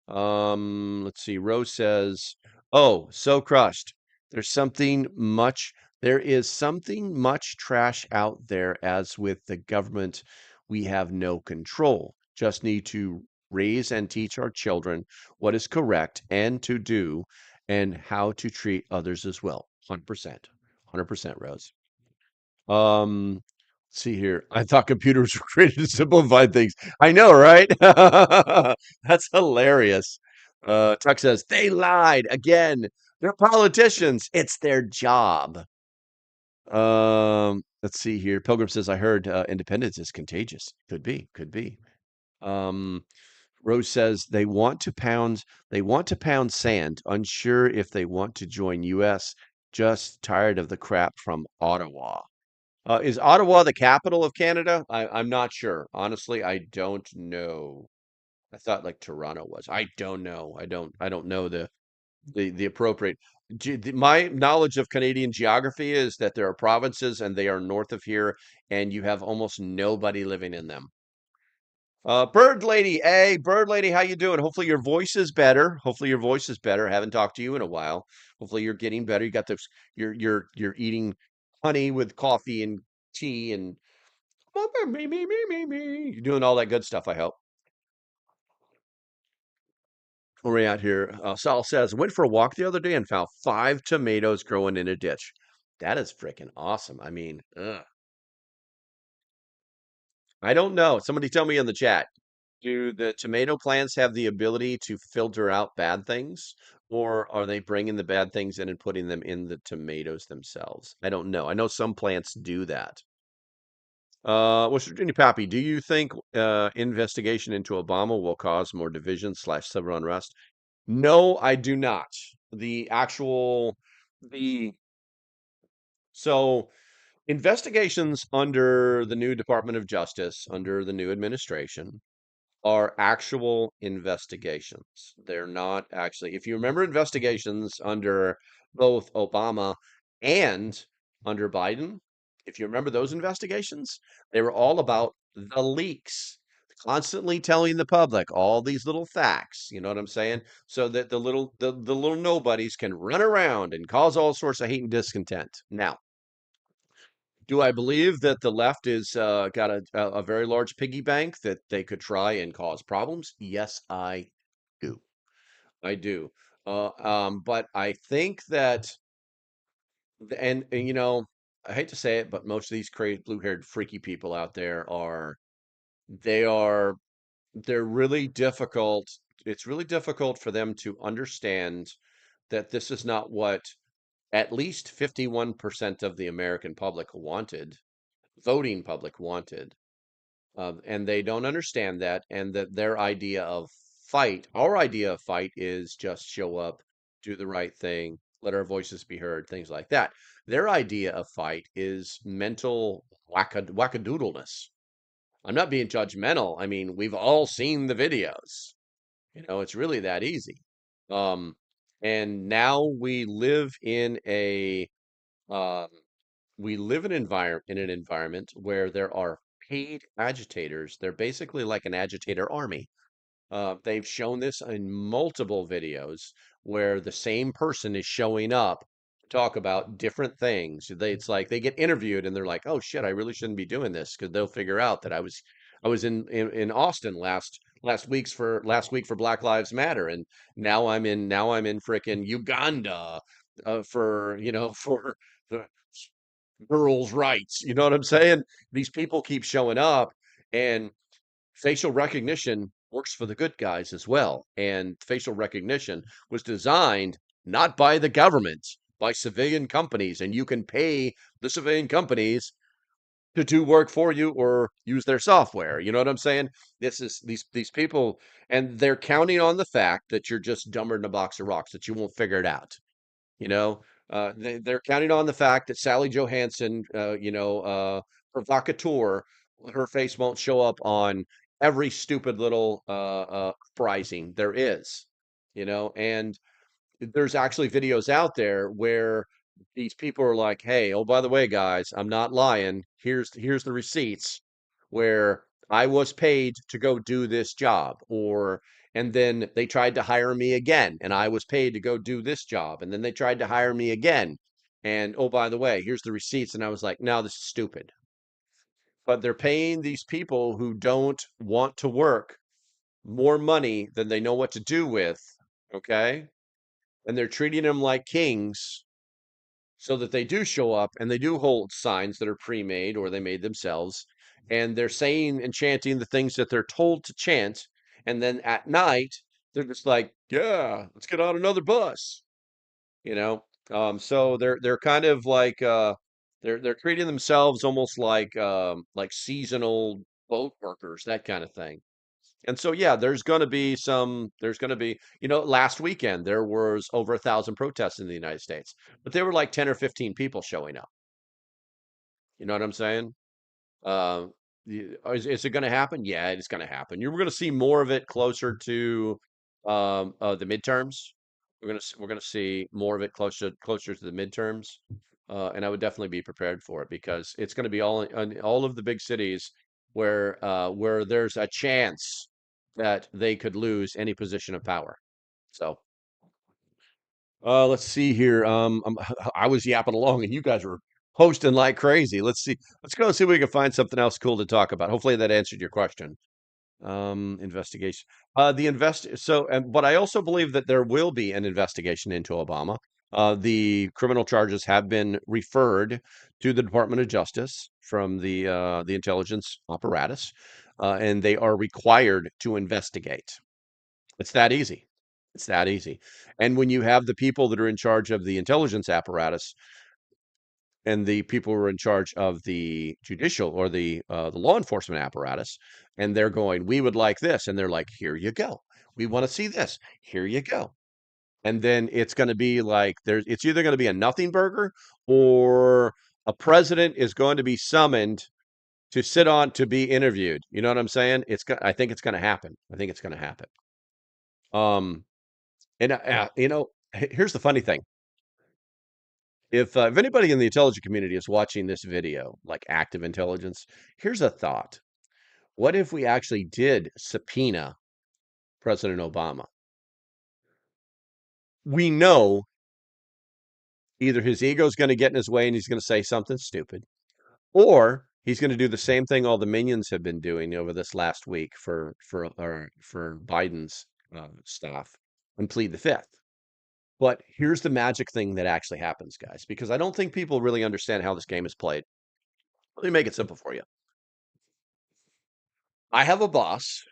B: Let's see. Rose says, "Oh, so crushed. There's something much. There is something much trash out there. As with the government, we have no control. Just need to raise and teach our children what is correct and to do, and how to treat others as well. 100%, 100%, Rose." Let's see here. I thought computers were created to simplify things. I know, right? That's hilarious. Tuck says, they lied again. They're politicians. It's their job. Let's see here. Pilgrim says, I heard independence is contagious. Could be, could be. Um, Rose says they want to pound sand, unsure if they want to join US, just tired of the crap from Ottawa. Is Ottawa the capital of Canada? I'm not sure. Honestly, I don't know. I thought like Toronto was. I don't know. I don't know the appropriate. My knowledge of Canadian geography is that there are provinces and they are north of here, and you have almost nobody living in them. Bird Lady, hey, Bird Lady, how you doing? Hopefully your voice is better. Hopefully your voice is better. I haven't talked to you in a while. Hopefully you're getting better. You got this. You're eating honey with coffee and tea and me, me, me, me, me. You're doing all that good stuff, I hope. Where we at here? Sal says, went for a walk the other day and found 5 tomatoes growing in a ditch. That is freaking awesome. I mean, I don't know. Somebody tell me in the chat. Do the tomato plants have the ability to filter out bad things, or are they bringing the bad things in and putting them in the tomatoes themselves? I don't know. I know some plants do that. What's Virginia Pappy? Do you think investigation into Obama will cause more division / civil unrest? No, I do not. The so investigations under the new Department of Justice, under the new administration, are actual investigations. They're not actually, if you remember investigations under both Obama and under Biden, if you remember those investigations, they were all about the leaks, constantly telling the public all these little facts, you know what I'm saying? So that the little nobodies can run around and cause all sorts of hate and discontent. Now, do I believe that the left is got a very large piggy bank that they could try and cause problems? Yes, I I do. But I think that, and I hate to say it, but most of these crazy blue-haired freaky people out there they are, they're really difficult. It's really difficult for them to understand that this is not what at least 51% of the American public wanted, voting public wanted. And they don't understand that, and that their idea of our idea of fight is just show up, do the right thing, let our voices be heard, things like that. Their idea of fight is mental wackadoodleness. I'm not being judgmental. I mean, we've all seen the videos. It's really that easy. Um, and now um, we live in an environment where there are paid agitators. They're basically like an agitator army. They've shown this in multiple videos where the same person is showing up to talk about different things. It's like they get interviewed and they're like, "Oh shit, I really shouldn't be doing this," because they'll figure out that I was in Austin last week for Black Lives Matter, and now I'm in frickin' Uganda for for the girls' rights. You know what I'm saying? These people keep showing up, and facial recognition works for the good guys as well. And facial recognition was designed not by the government, by civilian companies, and you can pay the civilian companies to do work for you or use their software. You know what I'm saying? This is these people, and they're counting on the fact that you're just dumber than a box of rocks, that you won't figure it out. You know, they're counting on the fact that Sally Johansson, provocateur, her face won't show up on every stupid little uprising there is, and there's actually videos out there where these people are like, "Hey, oh, by the way, guys, I'm not lying. Here's the receipts where I was paid to go do this job," or and then they tried to hire me again, and I was paid to go do this job, and then they tried to hire me again, and oh, by the way, here's the receipts, and I was like, "No, this is stupid." But they're paying these people who don't want to work more money than they know what to do with, okay? And they're treating them like kings so that they do show up and they do hold signs that are pre-made or they made themselves, and they're saying and chanting the things that they're told to chant, and then at night they're just like, yeah, let's get on another bus, you know. So they're kind of like they're treating themselves almost like seasonal boat workers, that kind of thing. And so, yeah, there's going to be, last weekend there was over 1,000 protests in the United States, but there were like 10 or 15 people showing up. You know what I'm saying? Uh, is it going to happen? Yeah, it's going to happen. You're going to see more of it closer to the midterms. We're going to see more of it closer to the midterms, and I would definitely be prepared for it because it's going to be all in all of the big cities where there's a chance that they could lose any position of power. So let's see here. I was yapping along, and you guys were posting like crazy. Let's see. Let's go and see if we can find something else cool to talk about. Hopefully that answered your question. Investigation. But I also believe that there will be an investigation into Obama. The criminal charges have been referred to the Department of Justice from the intelligence apparatus, and they are required to investigate. It's that easy. It's that easy. And when you have the people that are in charge of the intelligence apparatus and the people who are in charge of the judicial or the law enforcement apparatus, and they're going, "We would like this," and they're like, "Here you go. We want to see this. Here you go." And then it's going to be like it's either going to be a nothing burger or a president is going to be summoned to sit on to be interviewed. You know what I'm saying? I think it's going to happen. I think it's going to happen. Um, and here's the funny thing. If anybody in the intelligence community is watching this video, like active intelligence, here's a thought. What if we actually did subpoena President Obama? We know either his ego is going to get in his way and he's going to say something stupid, or he's going to do the same thing all the minions have been doing over this last week for Biden's staff. and plead the fifth. But here's the magic thing that actually happens, guys, because I don't think people really understand how this game is played. Let me make it simple for you. I have a boss,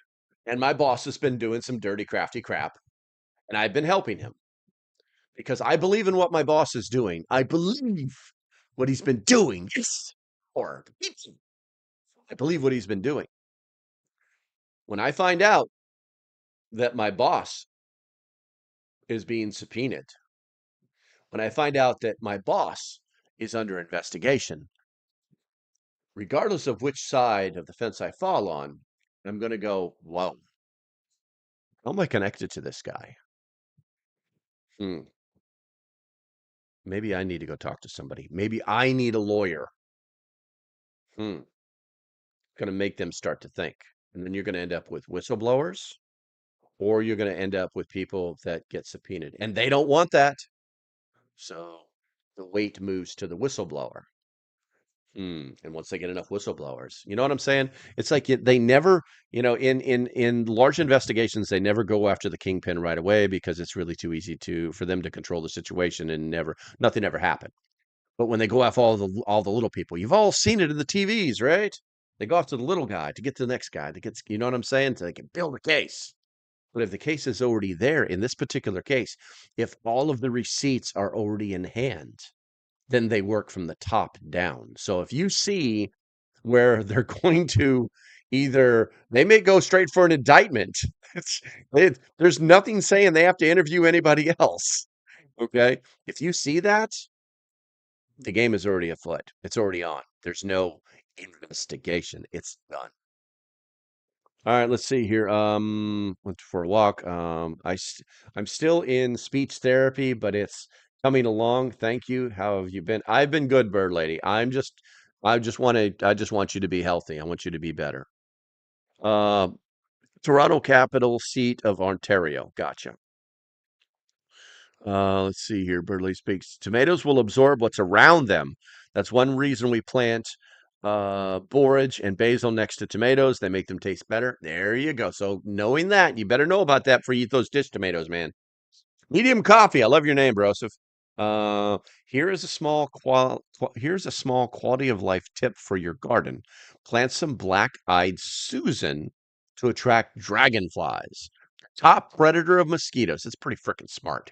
B: and my boss has been doing some dirty, crafty crap, and I've been helping him because I believe in what my boss is doing. I believe what he's been doing. Yes. Or I believe what he's been doing. When I find out that my boss is being subpoenaed, when I find out that my boss is under investigation, regardless of which side of the fence I fall on, I'm going to go, whoa, how am I connected to this guy? Hmm. Maybe I need to go talk to somebody. Maybe I need a lawyer. Hmm. Going to make them start to think. And then you're going to end up with whistleblowers, or you're going to end up with people that get subpoenaed. And they don't want that. So the weight moves to the whistleblower. And once they get enough whistleblowers, you know what I'm saying? It's like they never, in large investigations, they never go after the kingpin right away because it's really too easy for them to control the situation and nothing ever happened. But when they go after all the little people, you've all seen it in the TVs, right? They go after the little guy to get to the next guy to get, you know what I'm saying? So they can build a case. But if the case is already there, in this particular case, if all of the receipts are already in hand, then they work from the top down. So if you see where they're going to they may go straight for an indictment. There's nothing saying they have to interview anybody else. Okay. If you see that, the game is already afoot. It's already on. There's no investigation. It's done. All right, let's see here. Went for a walk. I'm still in speech therapy, but it's coming along. Thank you. How have you been? I've been good, Bird Lady. I just want you to be healthy. I want you to be better. Uh, Toronto, capital seat of Ontario. Gotcha. Let's see here. Birdley speaks. Tomatoes will absorb what's around them. That's one reason we plant borage and basil next to tomatoes. They make them taste better. There you go. So knowing that, you better know about that before you eat those dish tomatoes, man. Medium coffee. I love your name, Broseph. Uh, here's a small quality of life tip for your garden. Plant some black-eyed Susan to attract dragonflies. Top predator of mosquitoes. It's pretty freaking smart.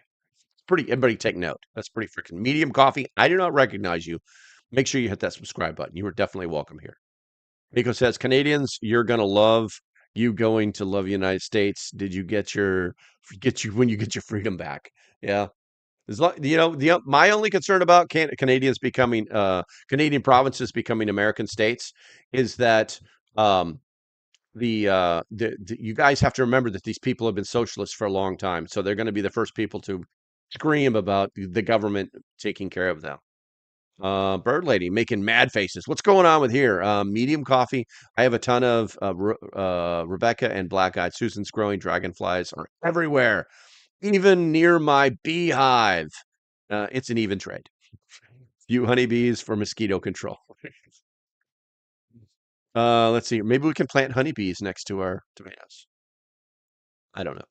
B: Everybody take note. That's pretty freaking medium coffee. I do not recognize you. Make sure you hit that subscribe button. You are definitely welcome here. Nico says, Canadians, you're gonna love you going to love the United States. Did you get you when you get your freedom back? Yeah. My only concern about Canadians becoming Canadian provinces becoming American states is that you guys have to remember that these people have been socialists for a long time, so they're going to be the first people to scream about the government taking care of them. Bird Lady making mad faces. What's going on with here? Medium coffee. I have a ton of Rebecca and black-eyed Susans growing. Dragonflies are everywhere, even near my beehive. It's an even trade. Few honeybees for mosquito control. Let's see. Maybe we can plant honeybees next to our tomatoes. I don't know.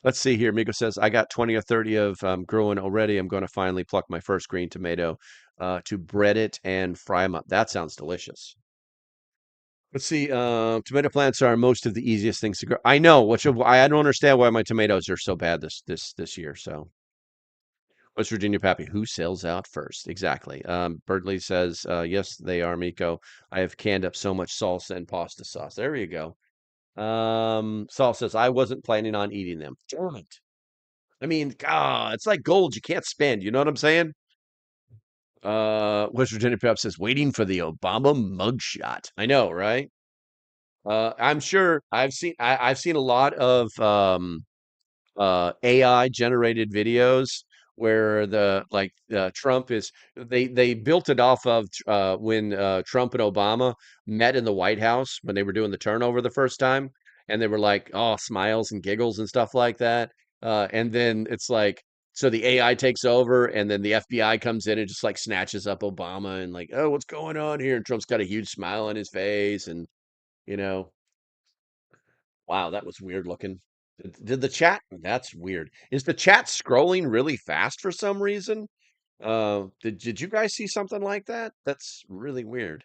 B: Let's see here. Miko says, I got 20 or 30 of growing already. I'm going to finally pluck my first green tomato to bread it and fry them up. That sounds delicious. Let's see. Tomato plants are most of the easiest things to grow. I know. I don't understand why my tomatoes are so bad this year. So, West Virginia Pappy, who sells out first? Exactly. Birdley says, yes, they are, Miko. I have canned up so much salsa and pasta sauce. There you go. Saul says, I wasn't planning on eating them. Damn it. I mean, God, it's like gold you can't spend. You know what I'm saying? West Virginia Pep says, waiting for the Obama mugshot. I know, right? I'm sure I've seen a lot of AI generated videos where Trump is they built it off of when Trump and Obama met in the White House when they were doing the turnover the first time, and they were like, oh, smiles and giggles and stuff like that. And then it's like, so the AI takes over, and then the FBI comes in and just like snatches up Obama and like, oh, what's going on here? And Trump's got a huge smile on his face, and you know, wow, that was weird looking. Did the chat? That's weird. Is the chat scrolling really fast for some reason? Did you guys see something like that? That's really weird.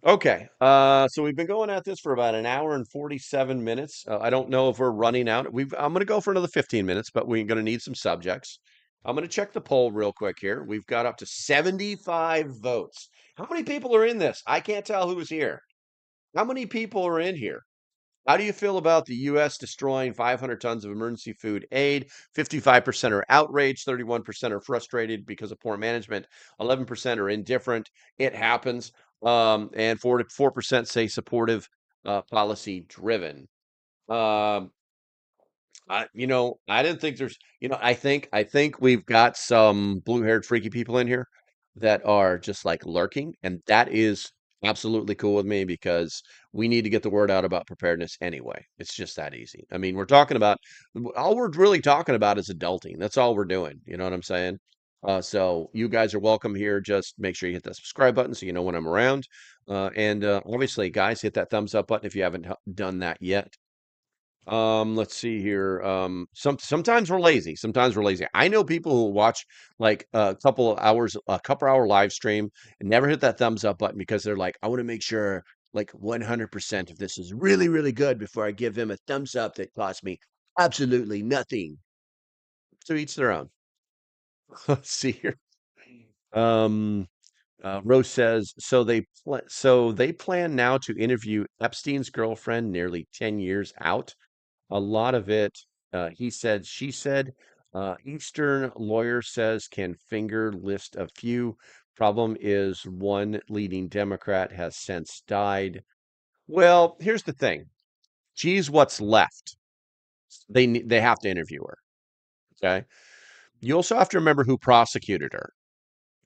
B: Okay, so we've been going at this for about an hour and 47 minutes. I don't know if we're running out. I'm going to go for another 15 minutes, but we're going to need some subjects. I'm going to check the poll real quick here. We've got up to 75 votes. How many people are in this? I can't tell who's here. How many people are in here? How do you feel about the U.S. destroying 500 tons of emergency food aid? 55% are outraged, 31% are frustrated because of poor management, 11% are indifferent. It happens. And 4% say supportive, policy driven. Um, I didn't think I think we've got some blue-haired freaky people in here that are just like lurking, and that is absolutely cool with me because we need to get the word out about preparedness anyway. It's just that easy. I mean, all we're really talking about is adulting. That's all we're doing. You know what I'm saying? So you guys are welcome here. Just make sure you hit that subscribe button so you know when I'm around. And obviously, guys, hit that thumbs up button if you haven't done that yet. Let's see here. Sometimes we're lazy. Sometimes we're lazy. I know people who watch like a couple hour live stream and never hit that thumbs up button because they're like, I want to make sure like 100% of this is really, really good before I give him a thumbs up that costs me absolutely nothing. So each their own. Let's see here. Um, Rose says, so they plan now to interview Epstein's girlfriend nearly 10 years out. A lot of it, he said, she said. Eastern lawyer says can finger list a few. Problem is, one leading Democrat has since died. Well, here's the thing. She's what's left. They have to interview her. Okay. You also have to remember who prosecuted her.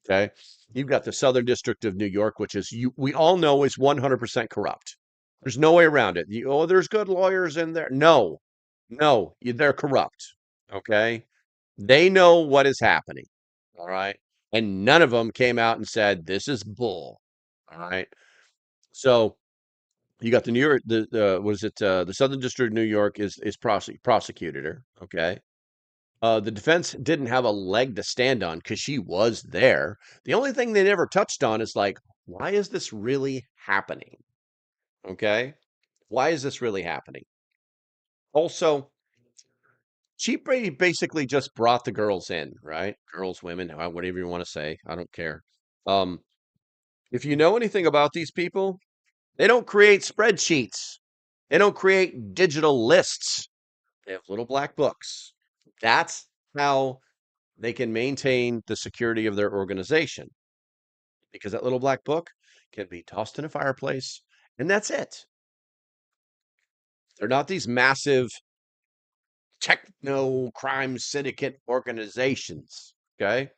B: Okay. You've got the Southern District of New York, which is we all know is 100% corrupt. There's no way around it. There's good lawyers in there. No, no, they're corrupt. Okay. They know what is happening. All right. And none of them came out and said, this is bull. All right. So you got the New York, was it the Southern District of New York is prosecuted her. Okay. The defense didn't have a leg to stand on because she was there. The only thing they never touched on is like, why is this really happening? Okay. Why is this really happening? Also, she basically just brought the girls in, right? Girls, women, whatever you want to say. I don't care. Um, if you know anything about these people, they don't create spreadsheets. They don't create digital lists. They have little black books. That's how they can maintain the security of their organization because that little black book can be tossed in a fireplace and that's it. They're not these massive techno crime syndicate organizations. Okay.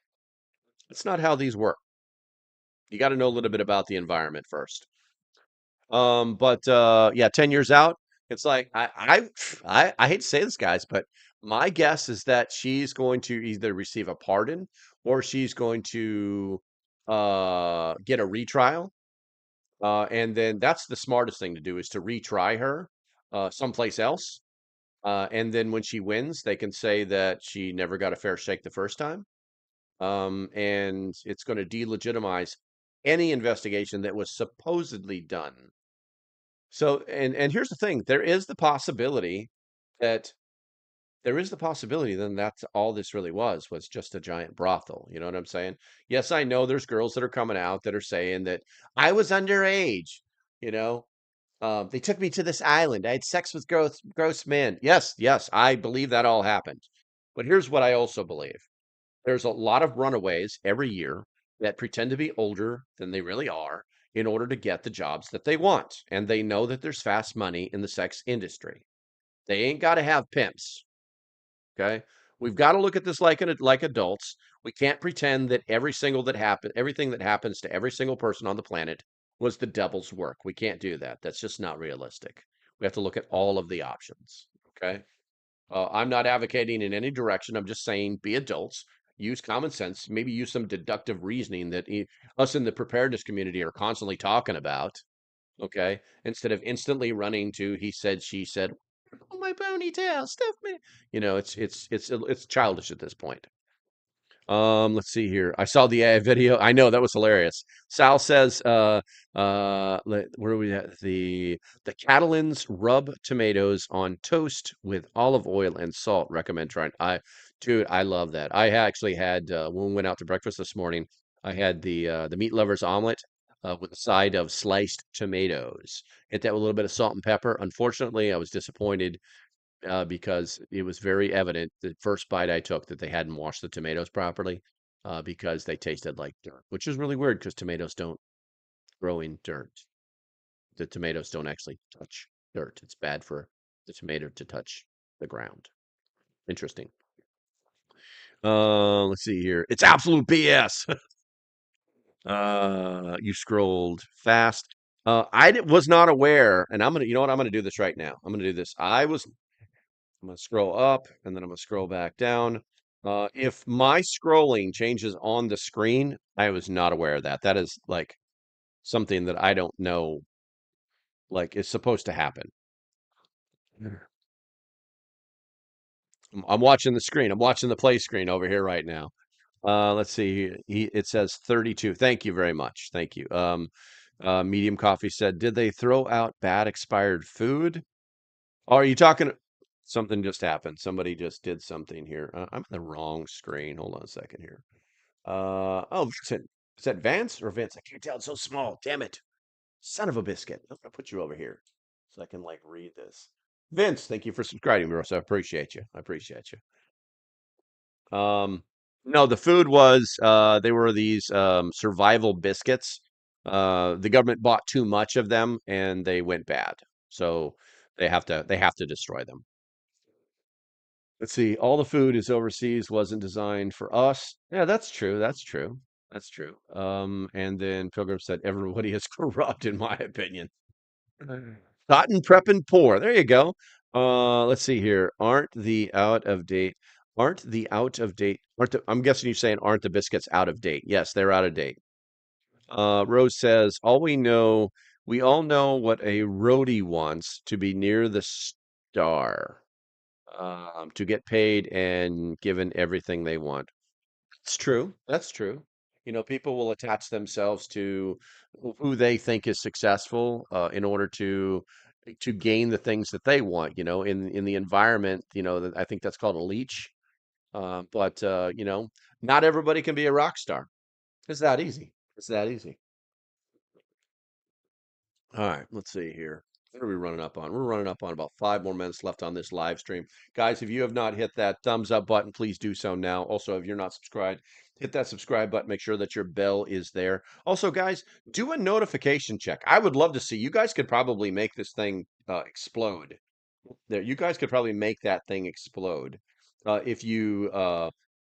B: That's not how these work. You got to know a little bit about the environment first. But yeah, 10 years out, it's like I hate to say this, guys, but my guess is that she's going to either receive a pardon or she's going to get a retrial. And then that's the smartest thing to do is to retry her someplace else. And then when she wins, they can say that she never got a fair shake the first time. And it's going to delegitimize any investigation that was supposedly done. So, and here's the thing, that there is the possibility then that's all this really was just a giant brothel. You know what I'm saying? Yes, I know there's girls that are coming out that are saying that I was underage, you know. They took me to this island. I had sex with gross men. Yes, yes, I believe that all happened. But here's what I also believe. There's a lot of runaways every year that pretend to be older than they really are in order to get the jobs that they want. And they know that there's fast money in the sex industry. They ain't got to have pimps. Okay. We've got to look at this like adults. We can't pretend that everything that happens to every single person on the planet was the devil's work. We can't do that. That's just not realistic. We have to look at all of the options. Okay. I'm not advocating in any direction. I'm just saying be adults, use common sense, maybe use some deductive reasoning that us in the preparedness community are constantly talking about. Okay. Instead of instantly running to he said, she said. Oh, my ponytail, stuff me. You know, it's childish at this point. Let's see here. I saw the video. I know that was hilarious. Sal says, where are we at? The Catalans rub tomatoes on toast with olive oil and salt. Recommend trying. Dude, I love that. I actually had when we went out to breakfast this morning. I had the meat lovers omelet with a side of sliced tomatoes. Hit that with a little bit of salt and pepper. Unfortunately, I was disappointed because it was very evident the first bite I took that they hadn't washed the tomatoes properly because they tasted like dirt, which is really weird because tomatoes don't grow in dirt. The tomatoes don't actually touch dirt. It's bad for the tomato to touch the ground. Interesting. Let's see here. It's absolute BS. You scrolled fast. Was not aware, and you know what? I'm gonna do this right now. I'm gonna do this. I'm going to scroll up and then I'm going to scroll back down. If my scrolling changes on the screen, I was not aware of that. That is like something that I don't know, like is supposed to happen. I'm watching the screen. I'm watching the play screen over here right now. Let's see. It says 32. Thank you very much. Thank you. Medium Coffee said, did they throw out bad expired food? Are you talking? Something just happened. Somebody just did something here. I'm on the wrong screen. Hold on a second here. Oh, is that Vance or Vince? I can't tell. It's so small. Damn it. Son of a biscuit. I'm gonna put you over here so I can like read this. Vince, thank you for subscribing, bro. So I appreciate you. I appreciate you. No, the food was they were these survival biscuits. The government bought too much of them and they went bad. So they have to destroy them. Let's see. All the food is overseas, wasn't designed for us. Yeah, that's true. That's true. That's true. And then Pilgrim said everybody is corrupt, in my opinion. Cotton prep and pour. There you go. Let's see here. Aren't the out of date? Aren't the out of date? I'm guessing you're saying aren't the biscuits out of date? Yes, they're out of date. Rose says, we all know what a roadie wants to be near the star. To get paid and given everything they want. It's true. That's true. You know, people will attach themselves to who they think is successful in order to gain the things that they want. You know, in the environment, I think that's called a leech. But not everybody can be a rock star. It's that easy. It's that easy. All right, let's see here. What are we running up on? We're running up on about 5 more minutes left on this live stream. Guys, if you have not hit that thumbs up button, please do so now. Also, if you're not subscribed, hit that subscribe button. Make sure that your bell is there. Also, guys, do a notification check. I would love to see. You guys could probably make this thing explode. There, you guys could probably make that thing explode. If you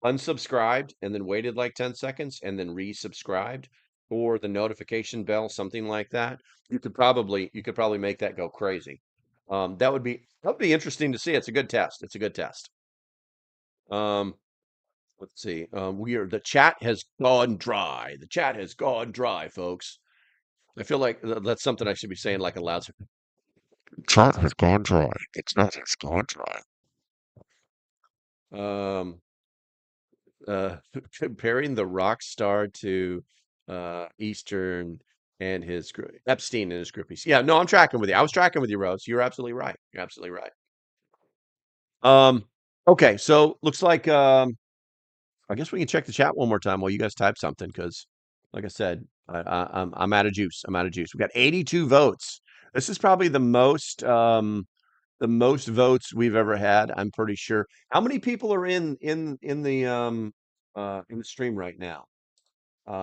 B: unsubscribed and then waited like 10 seconds and then resubscribed, or the notification bell, something like that, you could probably make that go crazy. That would be interesting to see. It's a good test. It's a good test. Um, let's see. The chat has gone dry. The chat has gone dry, folks. I feel like that's something I should be saying like a loud.
C: Chat has gone dry. The chat has gone dry.
B: Um, Comparing the rock star to Eastern and Epstein and his groupies. Yeah, no, I'm tracking with you. I was tracking with you, Rose. You're absolutely right. You're absolutely right. Um, okay, so looks like I guess we can check the chat one more time while you guys type something because, like I said, I'm out of juice. I'm out of juice. We got 82 votes. This is probably the most votes we've ever had. I'm pretty sure. How many people are in the stream right now?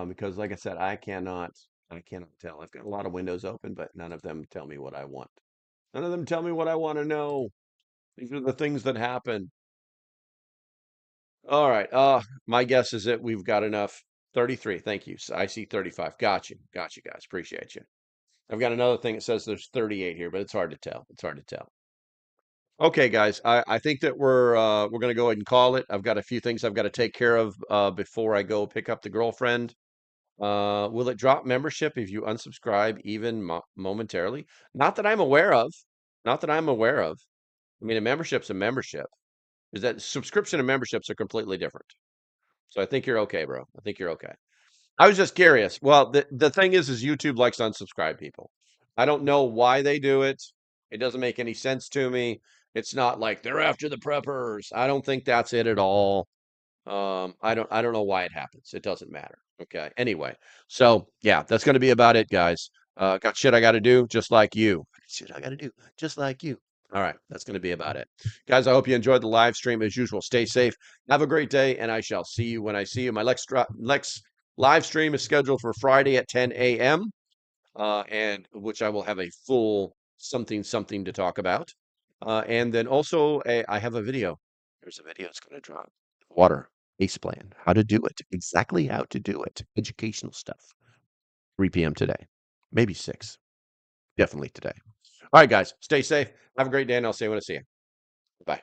B: Because like I said, I cannot tell. I've got a lot of windows open, but none of them tell me what I want. None of them tell me what I want to know. These are the things that happen. All right. My guess is that we've got enough. 33. Thank you. So I see 35. Got you. Got you guys. Appreciate you. I've got another thing that says there's 38 here, but it's hard to tell. It's hard to tell. Okay, guys. I think that we're gonna go ahead and call it. I've got a few things I've got to take care of before I go pick up the girlfriend. Will it drop membership if you unsubscribe even momentarily? Not that I'm aware of. Not that I'm aware of. I mean, a membership's a membership. Is that subscription and memberships are completely different. So I think you're okay, bro. I think you're okay. I was just curious. Well, the thing is YouTube likes to unsubscribe people. I don't know why they do it. It doesn't make any sense to me. It's not like they're after the preppers. I don't think that's it at all. I don't know why it happens. It doesn't matter. Okay. Anyway, so yeah, that's going to be about it, guys. Got shit I got to do, just like you. Shit I got to do, just like you. All right, that's going to be about it, guys. I hope you enjoyed the live stream as usual. Stay safe. Have a great day, and I shall see you when I see you. My next live stream is scheduled for Friday at 10 a.m. And which I will have a full something to talk about. And then also I have a video. There's a video that's going to drop. Water ACE plan, how to do it, exactly how to do it, educational stuff. 3 p.m. today, maybe 6, definitely today. All right, guys, stay safe. Have a great day, and I'll see you when I see you. Bye.